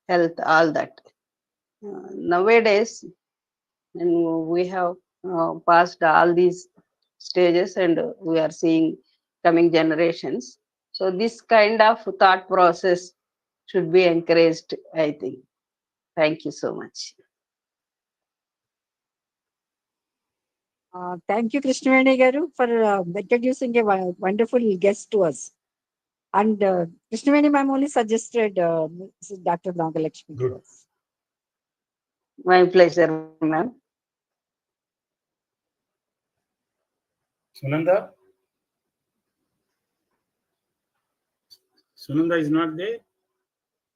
health, all that. Nowadays, and we have passed all these stages, and we are seeing coming generations. So this kind of thought process should be encouraged, I think. Thank you so much. Thank you, Krishnaveni Garu, for introducing a wonderful guest to us. And Krishnaveni ma'am only suggested Dr. Nagalakshmi to Good. us. My pleasure, ma'am. Sunanda? Sunanda is not there.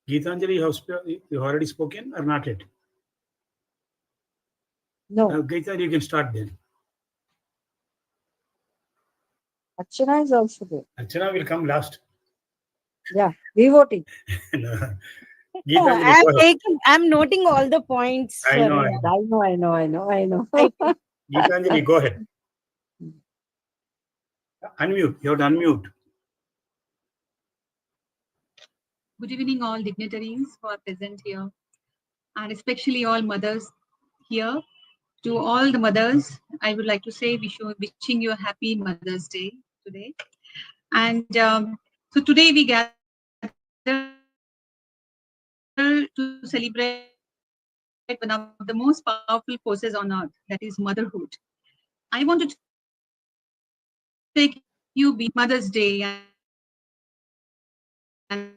Geetanjali, you have already spoken or not yet? No, Geetanjali, you can start then. Archana is also there. Archana will come last. Yeah, we voting. No. No, Geetanjali, I'm noting all the points. I know. I know. Geetanjali, go ahead. Unmute. You have to unmute. Good evening, all dignitaries who are present here, and especially all mothers here. To all the mothers, I would like to say wishing you a happy Mother's Day today. And so today we gather to celebrate one of the most powerful forces on earth, that is motherhood. I want to take you be Mother's Day and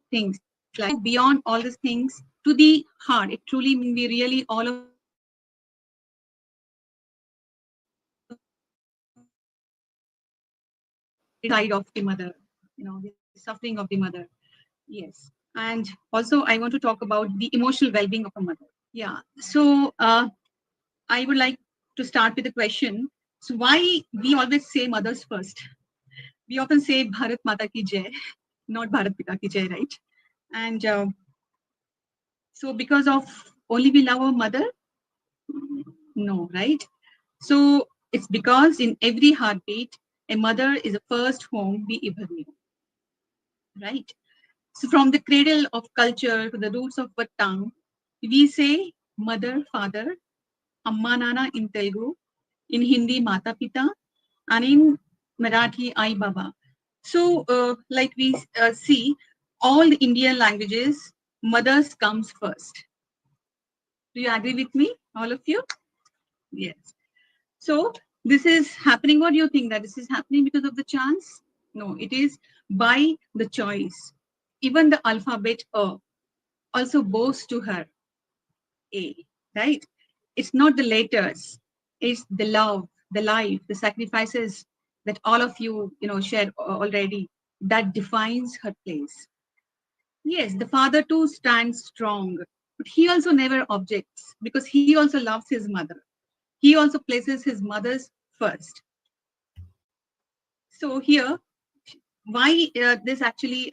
things like beyond all these things to the heart. It truly means we really all of side of the mother, the suffering of the mother. Yes. And also I want to talk about the emotional well-being of a mother. Yeah. So I would like to start with a question. So why we always say mothers first? We often say Bharat Mata ki Jai, not Bharat Pita ki Jai, right? And so because of only we love our mother? No, right? So it's because in every heartbeat, a mother is the first home we ever knew, right? So from the cradle of culture to the roots of our tongue, we say mother, father, Amma Nana in Telugu, in Hindi Mata Pita, and in Marathi Ai Baba. So like we see, all the Indian languages, mothers comes first. Do you agree with me, all of you? Yes. So this is happening. What do you think, that this is happening because of the chance? No, it is by the choice. Even the alphabet also bows to her, A, right? It's not the letters, it's the love, the life, the sacrifices that all of you, share already, that defines her place. Yes, the father too stands strong, but he also never objects because he also loves his mother. He also places his mother's first. So here, why this actually,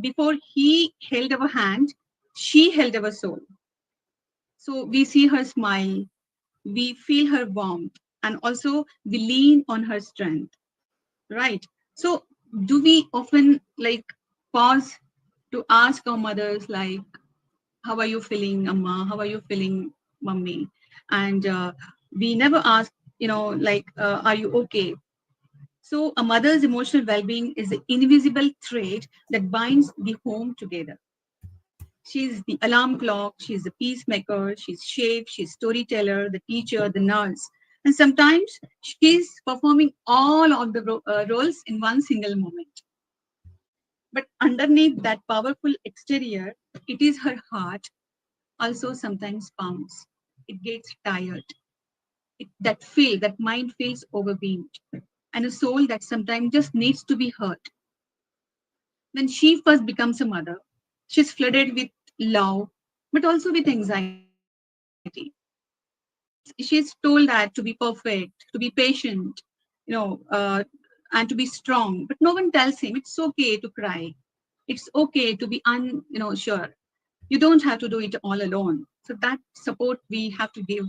before he held our hand, she held our soul. So we see her smile, we feel her warmth, and also we lean on her strength, right? So do we often like pause to ask our mothers like, how are you feeling, Amma? How are you feeling, Mummy? And we never ask, like, are you okay? So a mother's emotional well-being is the invisible thread that binds the home together. She's the alarm clock, she's the peacemaker, she's chef, she's storyteller, the teacher, the nurse. And sometimes she's performing all of the roles in one single moment. But underneath that powerful exterior, it is her heart also sometimes pounds. It gets tired. That mind feels overwhelmed. And a soul that sometimes just needs to be heard. When she first becomes a mother, she's flooded with love, but also with anxiety. She's told that to be perfect, to be patient, and to be strong. But no one tells him it's okay to cry. It's okay to be sure. You don't have to do it all alone. So that support we have to give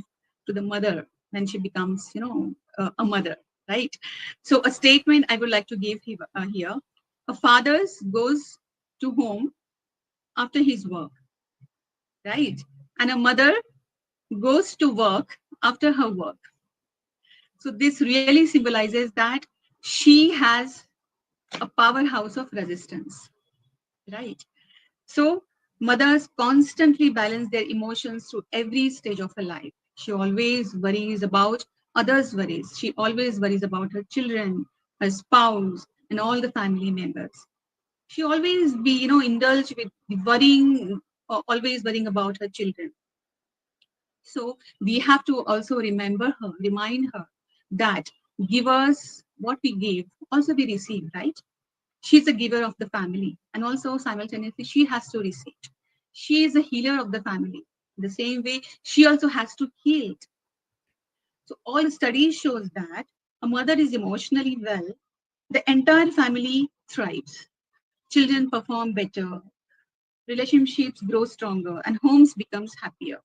to the mother when she becomes, a mother, right? So a statement I would like to give here: a father goes to home after his work, right? And a mother goes to work after her work. So this really symbolizes that she has a powerhouse of resistance, right? So mothers constantly balance their emotions through every stage of her life. She always worries about others' worries. She always worries about her children, her spouse, and all the family members. She always be, indulged with worrying, always worrying about her children. So we have to also remind her that give us what we give, also we receive, right? She's a giver of the family, and also simultaneously she has to receive. She is a healer of the family. The same way, she also has to heal. So all the studies shows that a mother is emotionally well, the entire family thrives. Children perform better, relationships grow stronger, and homes becomes happier.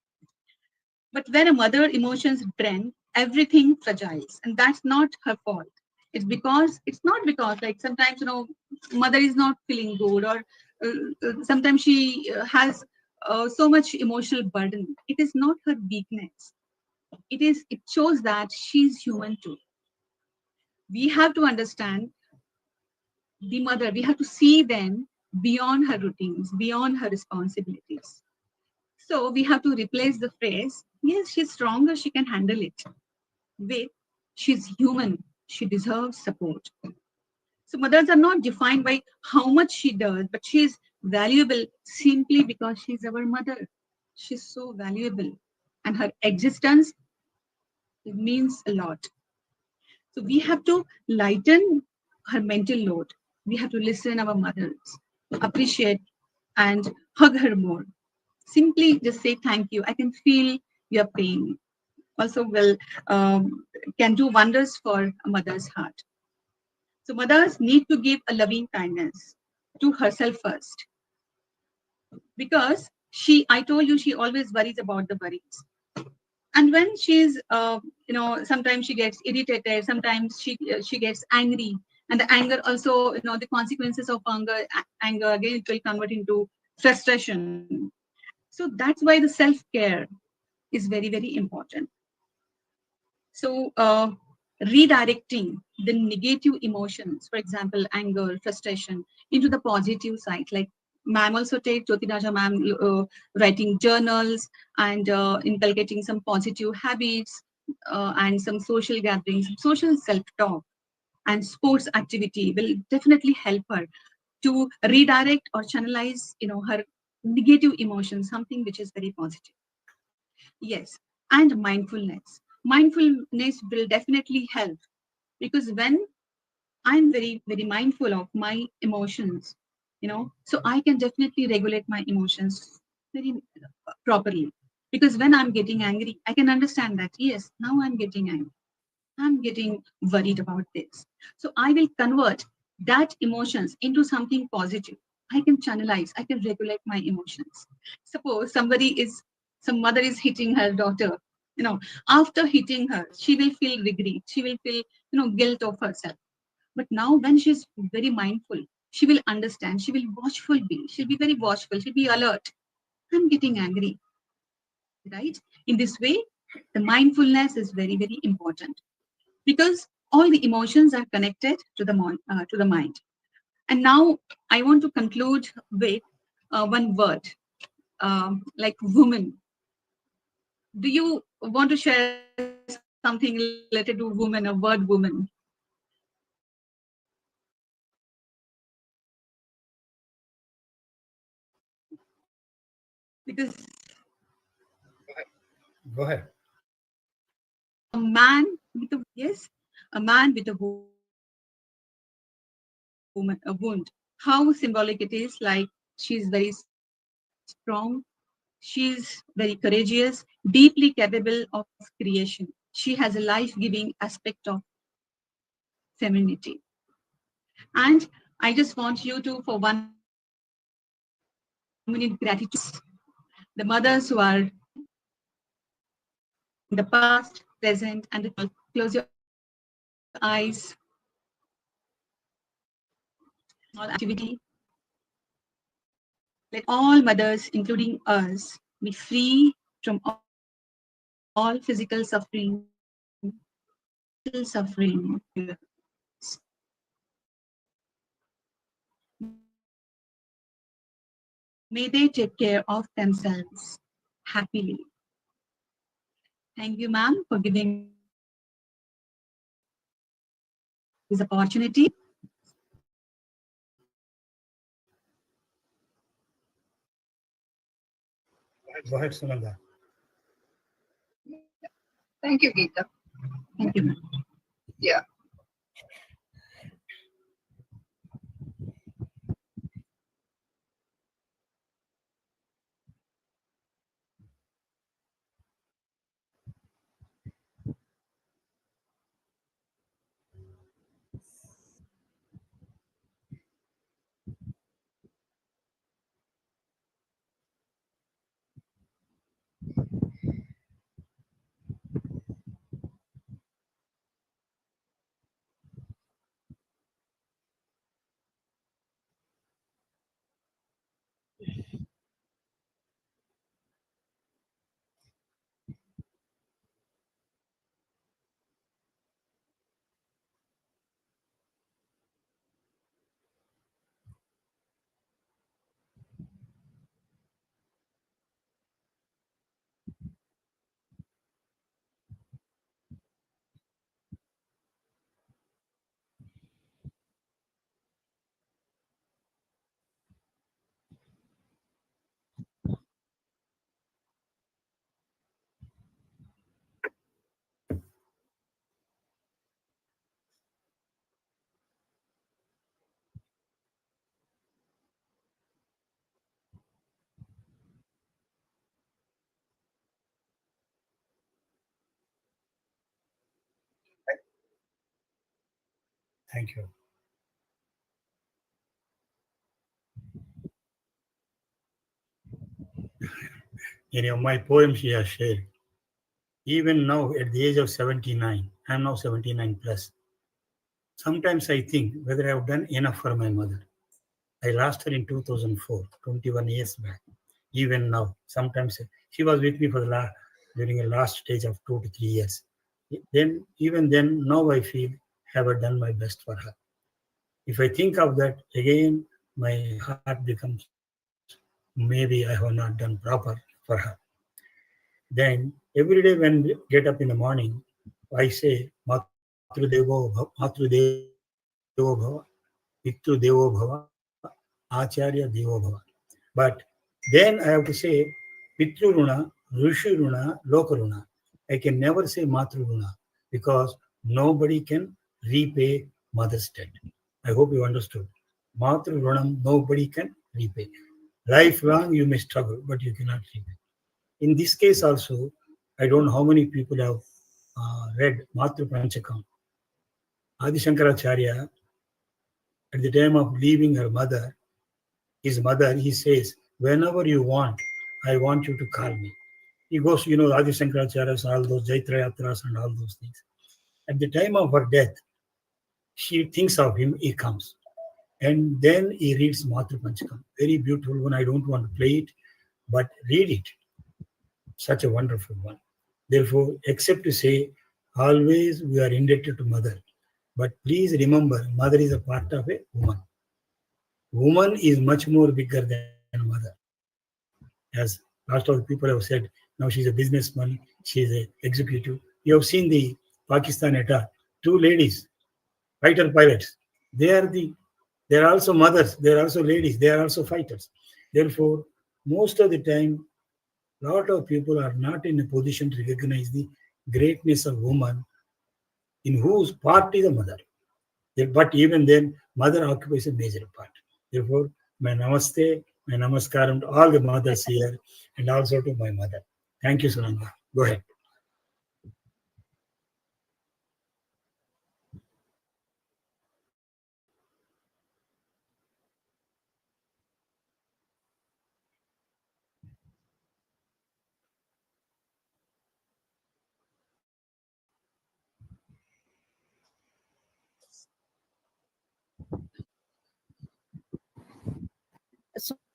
But when a mother emotions drain, everything fragiles, and that's not her fault. It's not because like sometimes mother is not feeling good, or sometimes she has so much emotional burden. It is not her weakness. It shows that she's human too. We have to understand the mother. We have to see them beyond her routines, beyond her responsibilities. So we have to replace the phrase, yes, she's stronger, she can handle it, with she's human, she deserves support. So mothers are not defined by how much she does, but she's valuable simply because she's our mother. She's so valuable, and her existence, it means a lot. So we have to lighten her mental load. We have to listen our mothers, appreciate and hug her more. Simply just say thank you. I can feel your pain. Also will can do wonders for a mother's heart. So mothers need to give a loving kindness to herself first, because I told you, she always worries about the worries. And when she's sometimes she gets irritated, sometimes she gets angry, and the anger also, the consequences of anger again, it will convert into frustration. So that's why the self-care is very, very important. So redirecting the negative emotions, for example, anger, frustration, into the positive side, like ma'am also take Jyoti Raja ma'am writing journals and inculcating some positive habits and some social gatherings, social self-talk and sports activity will definitely help her to redirect or channelize, her negative emotions, something which is very positive. Yes, and mindfulness. Mindfulness will definitely help, because when I'm very, very mindful of my emotions, so I can definitely regulate my emotions very properly. Because when I'm getting angry, I can understand that, yes, now I'm getting angry. I'm getting worried about this. So I will convert that emotions into something positive. I can channelize, I can regulate my emotions. Suppose some mother is hitting her daughter, after hitting her, she will feel regret, she will feel, guilt of herself. But now when she's very mindful, she will understand, she'll be very watchful, she'll be alert. I'm getting angry, right? In this way, the mindfulness is very, very important, because all the emotions are connected to the mind. And now I want to conclude with one word, like woman. Do you want to share something related to woman, a word woman? Because Go ahead. a man with a man with a woman, a wound. How symbolic it is! Like, she's very strong, she's very courageous, deeply capable of creation. She has a life-giving aspect of femininity. And I just want you to, for 1 minute, gratitude the mothers who are in the past, present, and the close your eyes. All activity. Let all mothers, including us, be free from all physical suffering, suffering. May they take care of themselves happily. Thank you, ma'am, for giving this opportunity. Go ahead, Sunanda. Thank you, Geeta. Thank you, ma'am. Yeah. Thank you. My poem she has shared. Even now, at the age of 79, I'm now 79 plus. Sometimes I think whether I've done enough for my mother. I lost her in 2004, 21 years back. Even now, sometimes she was with me for during the last stage of 2 to 3 years. Even then, now I feel have I done my best for her. If I think of that again, my heart becomes maybe I have not done proper for her. Then every day when we get up in the morning, I say Matru Devo Bhava, Pitru Devo Bhava, Acharya Devo Bhava. But then I have to say Pitru Runa, Rishi Runa, Loka Runa. I can never say Matru Runa because nobody can repay mother's debt. I hope you understood. Matru Runam, nobody can repay. Lifelong you may struggle, but you cannot repay. In this case also, I don't know how many people have read Matru Panchakam. Adi Shankaracharya, at the time of leaving his mother, he says, whenever you want, I want you to call me. He goes, Adi Shankaracharya, all those Jaitra Yatras and all those things. At the time of her death, she thinks of him, he comes. And then he reads Matru Panchakam. Very beautiful one. I don't want to play it, but read it. Such a wonderful one. Therefore, except to say, always we are indebted to mother. But please remember, mother is a part of a woman. Woman is much more bigger than mother. As last of the people have said, now she's a businessman, she's an executive. You have seen the Pakistan attack. 2 ladies, fighter pilots. They are also mothers, they are also ladies, they are also fighters. Therefore, most of the time, a lot of people are not in a position to recognize the greatness of woman, in whose part is a mother. But even then, mother occupies a major part. Therefore, my namaste, my namaskaram to all the mothers here, and also to my mother. Thank you, Sunanda. Go ahead.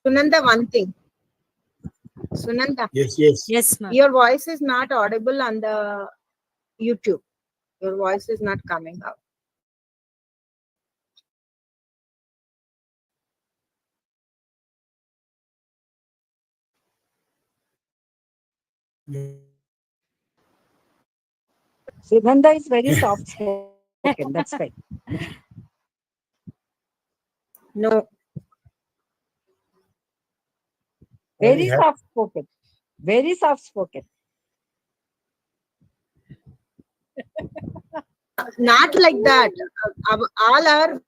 Sunanda, one thing. Sunanda, Yes, yes. Yes, ma'am. your voice is not audible on the YouTube. Your voice is not coming out. Sunanda is very soft spoken. That's why. No. Very soft spoken. Very soft spoken. Not like that. All our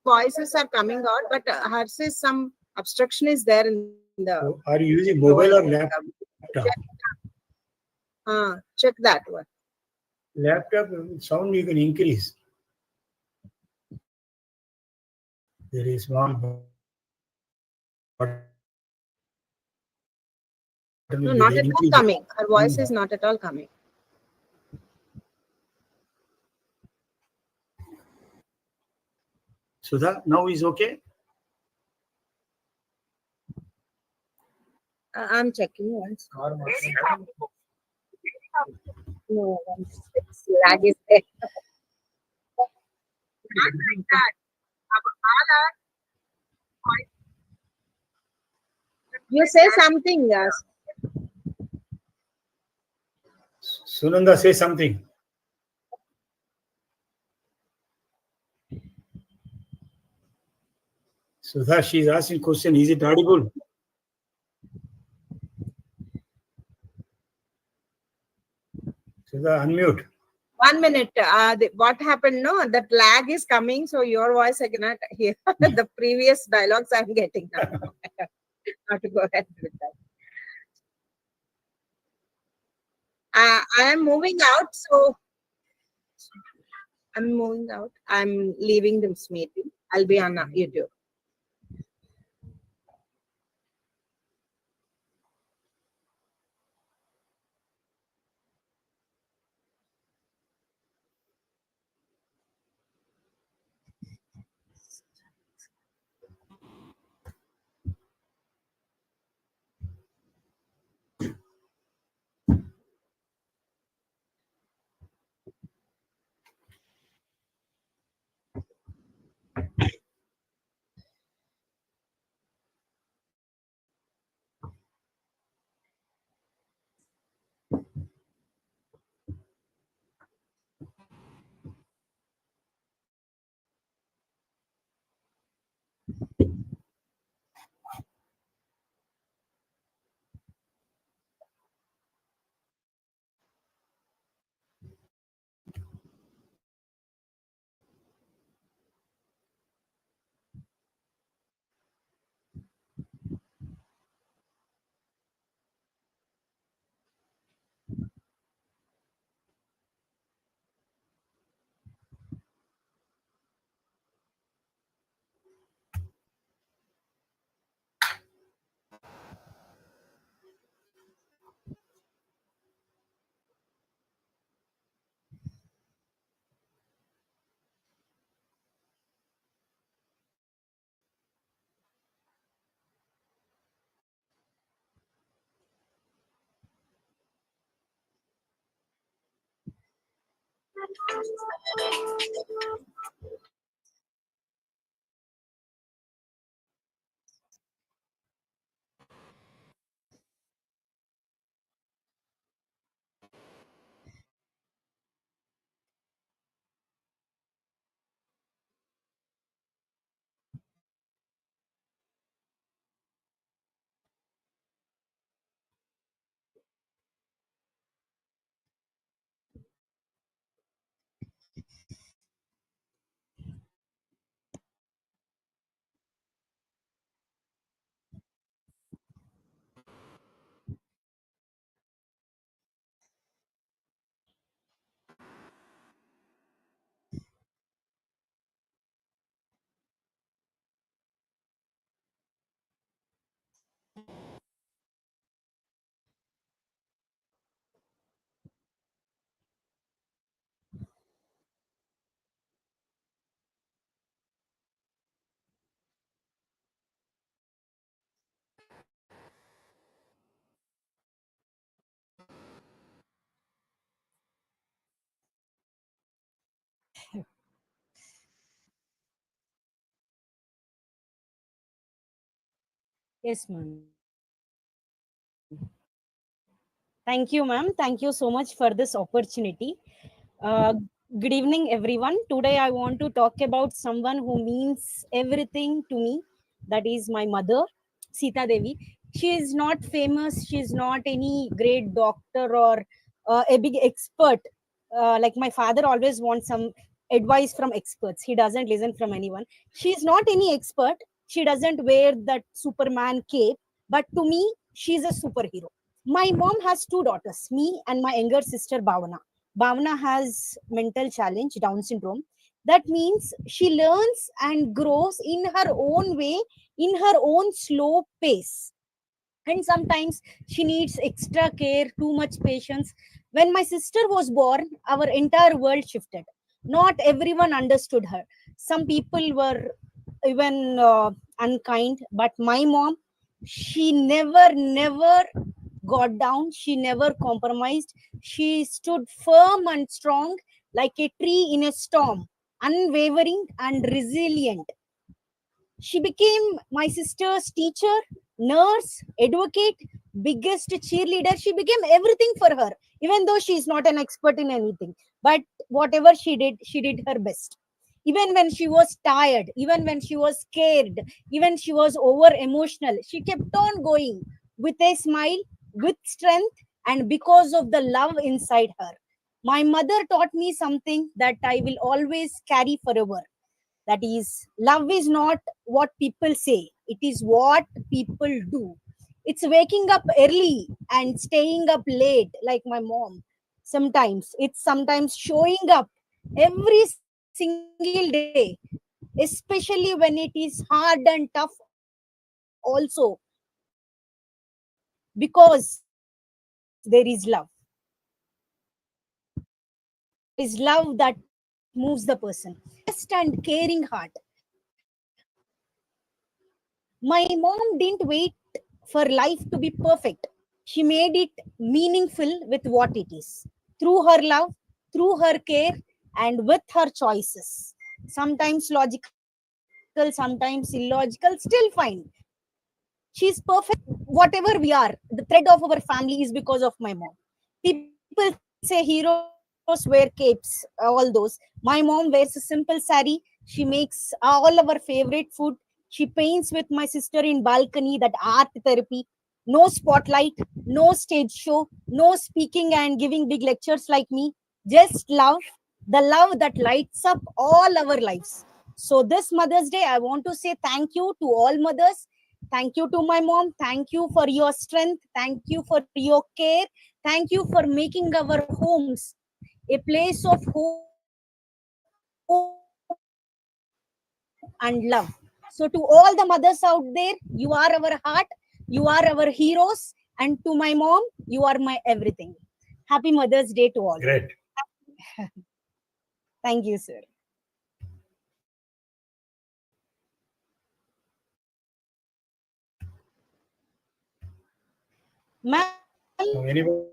voices are coming out, but hers is some obstruction is there in the. So are you using mobile or laptop? Check that one. Laptop sound you can increase. There is one. No, not at all coming. Her voice is not at all coming. Sudha, now is okay? I'm checking once. No, it's lag is there. Not like that. You say something, yes. Sunanda, say something. Sudha, she's asking question. Is it audible? Sudha, unmute. 1 minute. What happened? No, that lag is coming, so your voice I cannot hear. The previous dialogues I'm getting now. I have to go ahead with that. I am moving out, so I'm moving out. I'm leaving this meeting. I'll be on YouTube. Yes, ma'am. Thank you, ma'am. Thank you so much for this opportunity. Uh, Good evening, everyone. Today, I want to talk about someone who means everything to me. That is my mother, Sita Devi. She is not famous. She is not any great doctor or a big expert. Like my father always wants some advice from experts. He doesn't listen from anyone. She is not any expert. She doesn't wear that Superman cape. But to me, she is a superhero. My mom has two daughters, me and my younger sister, Bhavana. Bhavana has mental challenge, Down syndrome. That means she learns and grows in her own way, in her own slow pace. And sometimes she needs extra care, too much patience. When my sister was born, our entire world shifted. Not everyone understood her. Some people were even unkind, but my mom, she never got down. She never compromised. She stood firm and strong like a tree in a storm, unwavering and resilient. She became my sister's teacher, nurse, advocate, biggest cheerleader. She became everything for her, even though she is not an expert in anything. But whatever she did her best. Even when she was tired, even when she was scared, even she was over emotional, she kept on going with a smile, with strength, and because of the love inside her. My mother taught me something that I will always carry forever. That is, love is not what people say, it is what people do. It's waking up early and staying up late, like my mom. Sometimes it's sometimes showing up every single day, especially when it is hard and tough, also, because there is love. There is love that moves the person. Just and caring heart. My mom didn't wait for life to be perfect. She made it meaningful with what it is. Through her love, through her care, and with her choices. Sometimes logical, sometimes illogical, still fine. She's perfect. Whatever we are, the thread of our family is because of my mom. People say heroes wear capes, all those. My mom wears a simple sari. She makes all our favorite food. She paints with my sister in balcony, that art therapy. No spotlight, no stage show, no speaking and giving big lectures like me. Just love, the love that lights up all our lives. So this Mother's Day, I want to say thank you to all mothers. Thank you to my mom. Thank you for your strength. Thank you for your care. Thank you for making our homes a place of hope and love. So, to all the mothers out there, you are our heart, you are our heroes. And to my mom, you are my everything. Happy Mother's Day to all. Great. Thank you, sir. Ma'am, So anybody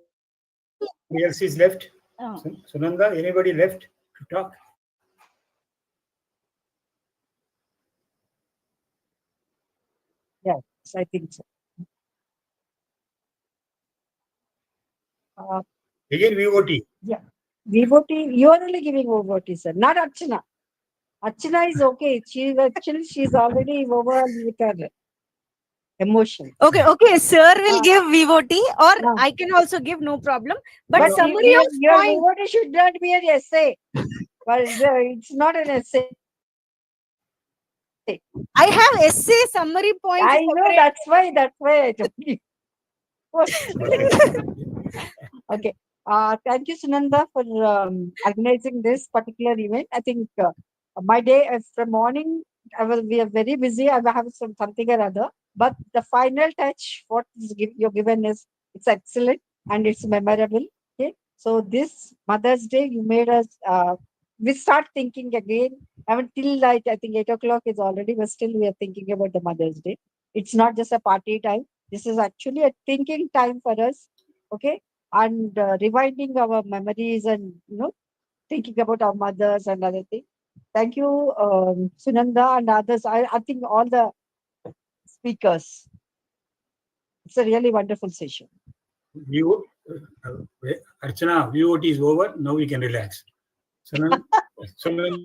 else is left? Oh. Sunanda, anybody left to talk? Yes, I think so. Again, VOT. Yeah. VOT, you are only giving VOT, sir, not Archana. Archana is okay. She's already over with her emotion. Okay, sir will Ah. give VOT, or Ah. I can also give, no problem. But But summary of your point, VOT should not be an essay. But it's not an essay. I have essay summary points. I know, separate. that's why I told you. Okay. Thank you, Sunanda, for organizing this particular event. I think my day from morning, we are very busy. I will have something or other. But the final touch, what is you're given is, it's excellent and it's memorable. Okay. So this Mother's Day, you made us, we start thinking again. I mean, till like, I think 8 o'clock is already, but still we are thinking about the Mother's Day. It's not just a party time. This is actually a thinking time for us. Okay. And rewinding our memories and, thinking about our mothers and other things. Thank you, Sunanda and others. I think all the speakers. It's a really wonderful session. Archana, VOT is over. Now we can relax. Sunanda,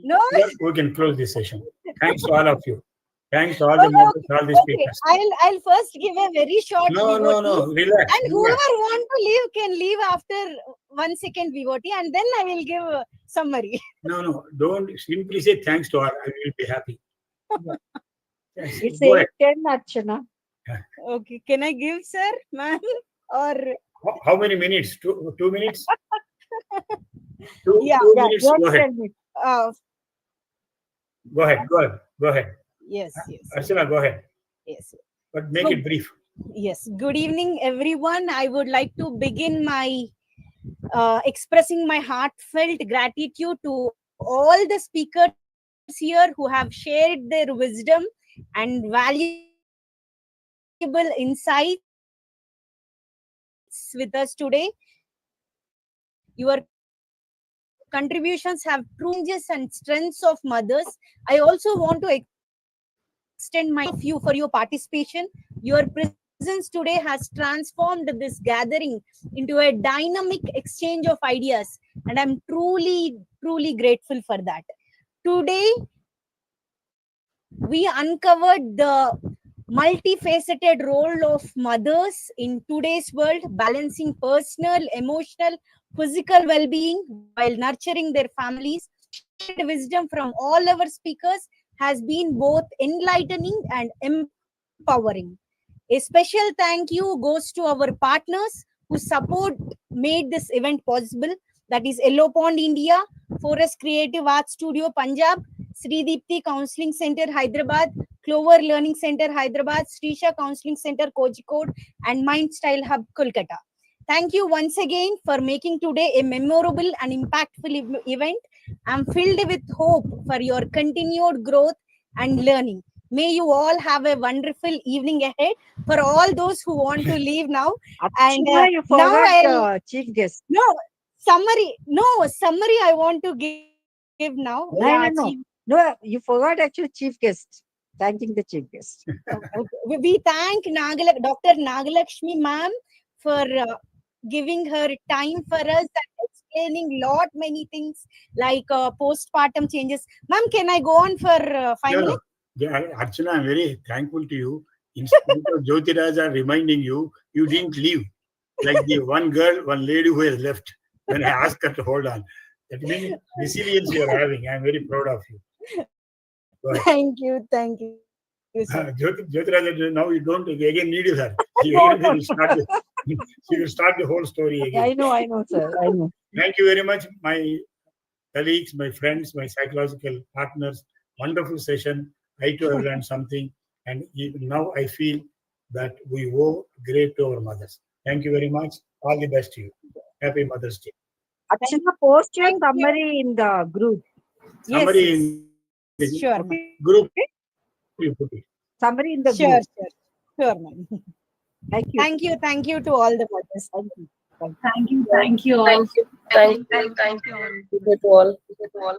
No. we can close this session. Thanks to all of you. Thanks to all the members, all the speakers. I'll first give a very short VOT. No, relax. And whoever want to leave can leave after 1 second VOT, and then I will give a summary. No, don't simply say thanks to all. I will be happy. Yes, It's go ahead. 8:10, Archana. Okay, can I give, sir, ma'am, or How many minutes? 2 minutes? Two Yeah. minutes. Go ahead. Go ahead. Yes. Archana, go ahead. Yes. But make it brief. Yes. Good evening, everyone. I would like to begin my expressing my heartfelt gratitude to all the speakers here who have shared their wisdom and valuable insights with us today. Your contributions have changes and strengths of mothers. I also want to extend my thank you for your participation. Your presence today has transformed this gathering into a dynamic exchange of ideas, and I'm truly grateful for that. Today, we uncovered the multifaceted role of mothers in today's world, balancing personal, emotional, physical well-being while nurturing their families. Shared wisdom from all our speakers has been both enlightening and empowering. A special thank you goes to our partners whose support made this event possible. That is Yellow Pond India, Forest Creative Arts Studio Punjab, Sri Deepti Counseling Center Hyderabad, Clover Learning Center Hyderabad, Srisha Counseling Center Kozhikode, and Mind Style Hub Kolkata. Thank you once again for making today a memorable and impactful event. I'm filled with hope for your continued growth and learning. May you all have a wonderful evening ahead. For all those who want to leave now, and you forgot chief guest. Summary I want to give now. No, you forgot actually chief guest. Thanking the chief guest. Okay. We thank Dr. Nagalakshmi ma'am for giving her time for us and explaining many things like postpartum changes. Ma'am, can I go on for 5 minutes? Yeah, Archana, I'm very thankful to you. In spite of Jyotiraja reminding you, you didn't leave. Like the one lady who has left when I asked her to hold on. That means resilience you are having. I'm very proud of you. Thank you. Jyotiraja, now you don't again need her. She will start the whole story again. I know, sir. I know. Thank you very much, my colleagues, my friends, my psychological partners. Wonderful session. I too have learned something. And even now I feel that we owe great to our mothers. Thank you very much. All the best to you. Happy Mother's Day. Archana, post your summary in the group. Summary in the group. You put it. Summary in the group. Sure, ma'am. Thank you. Thank you to all the mothers. Thank you. Thank you all. Thank you. Thank you. Thank you. Thank you all. Good to all.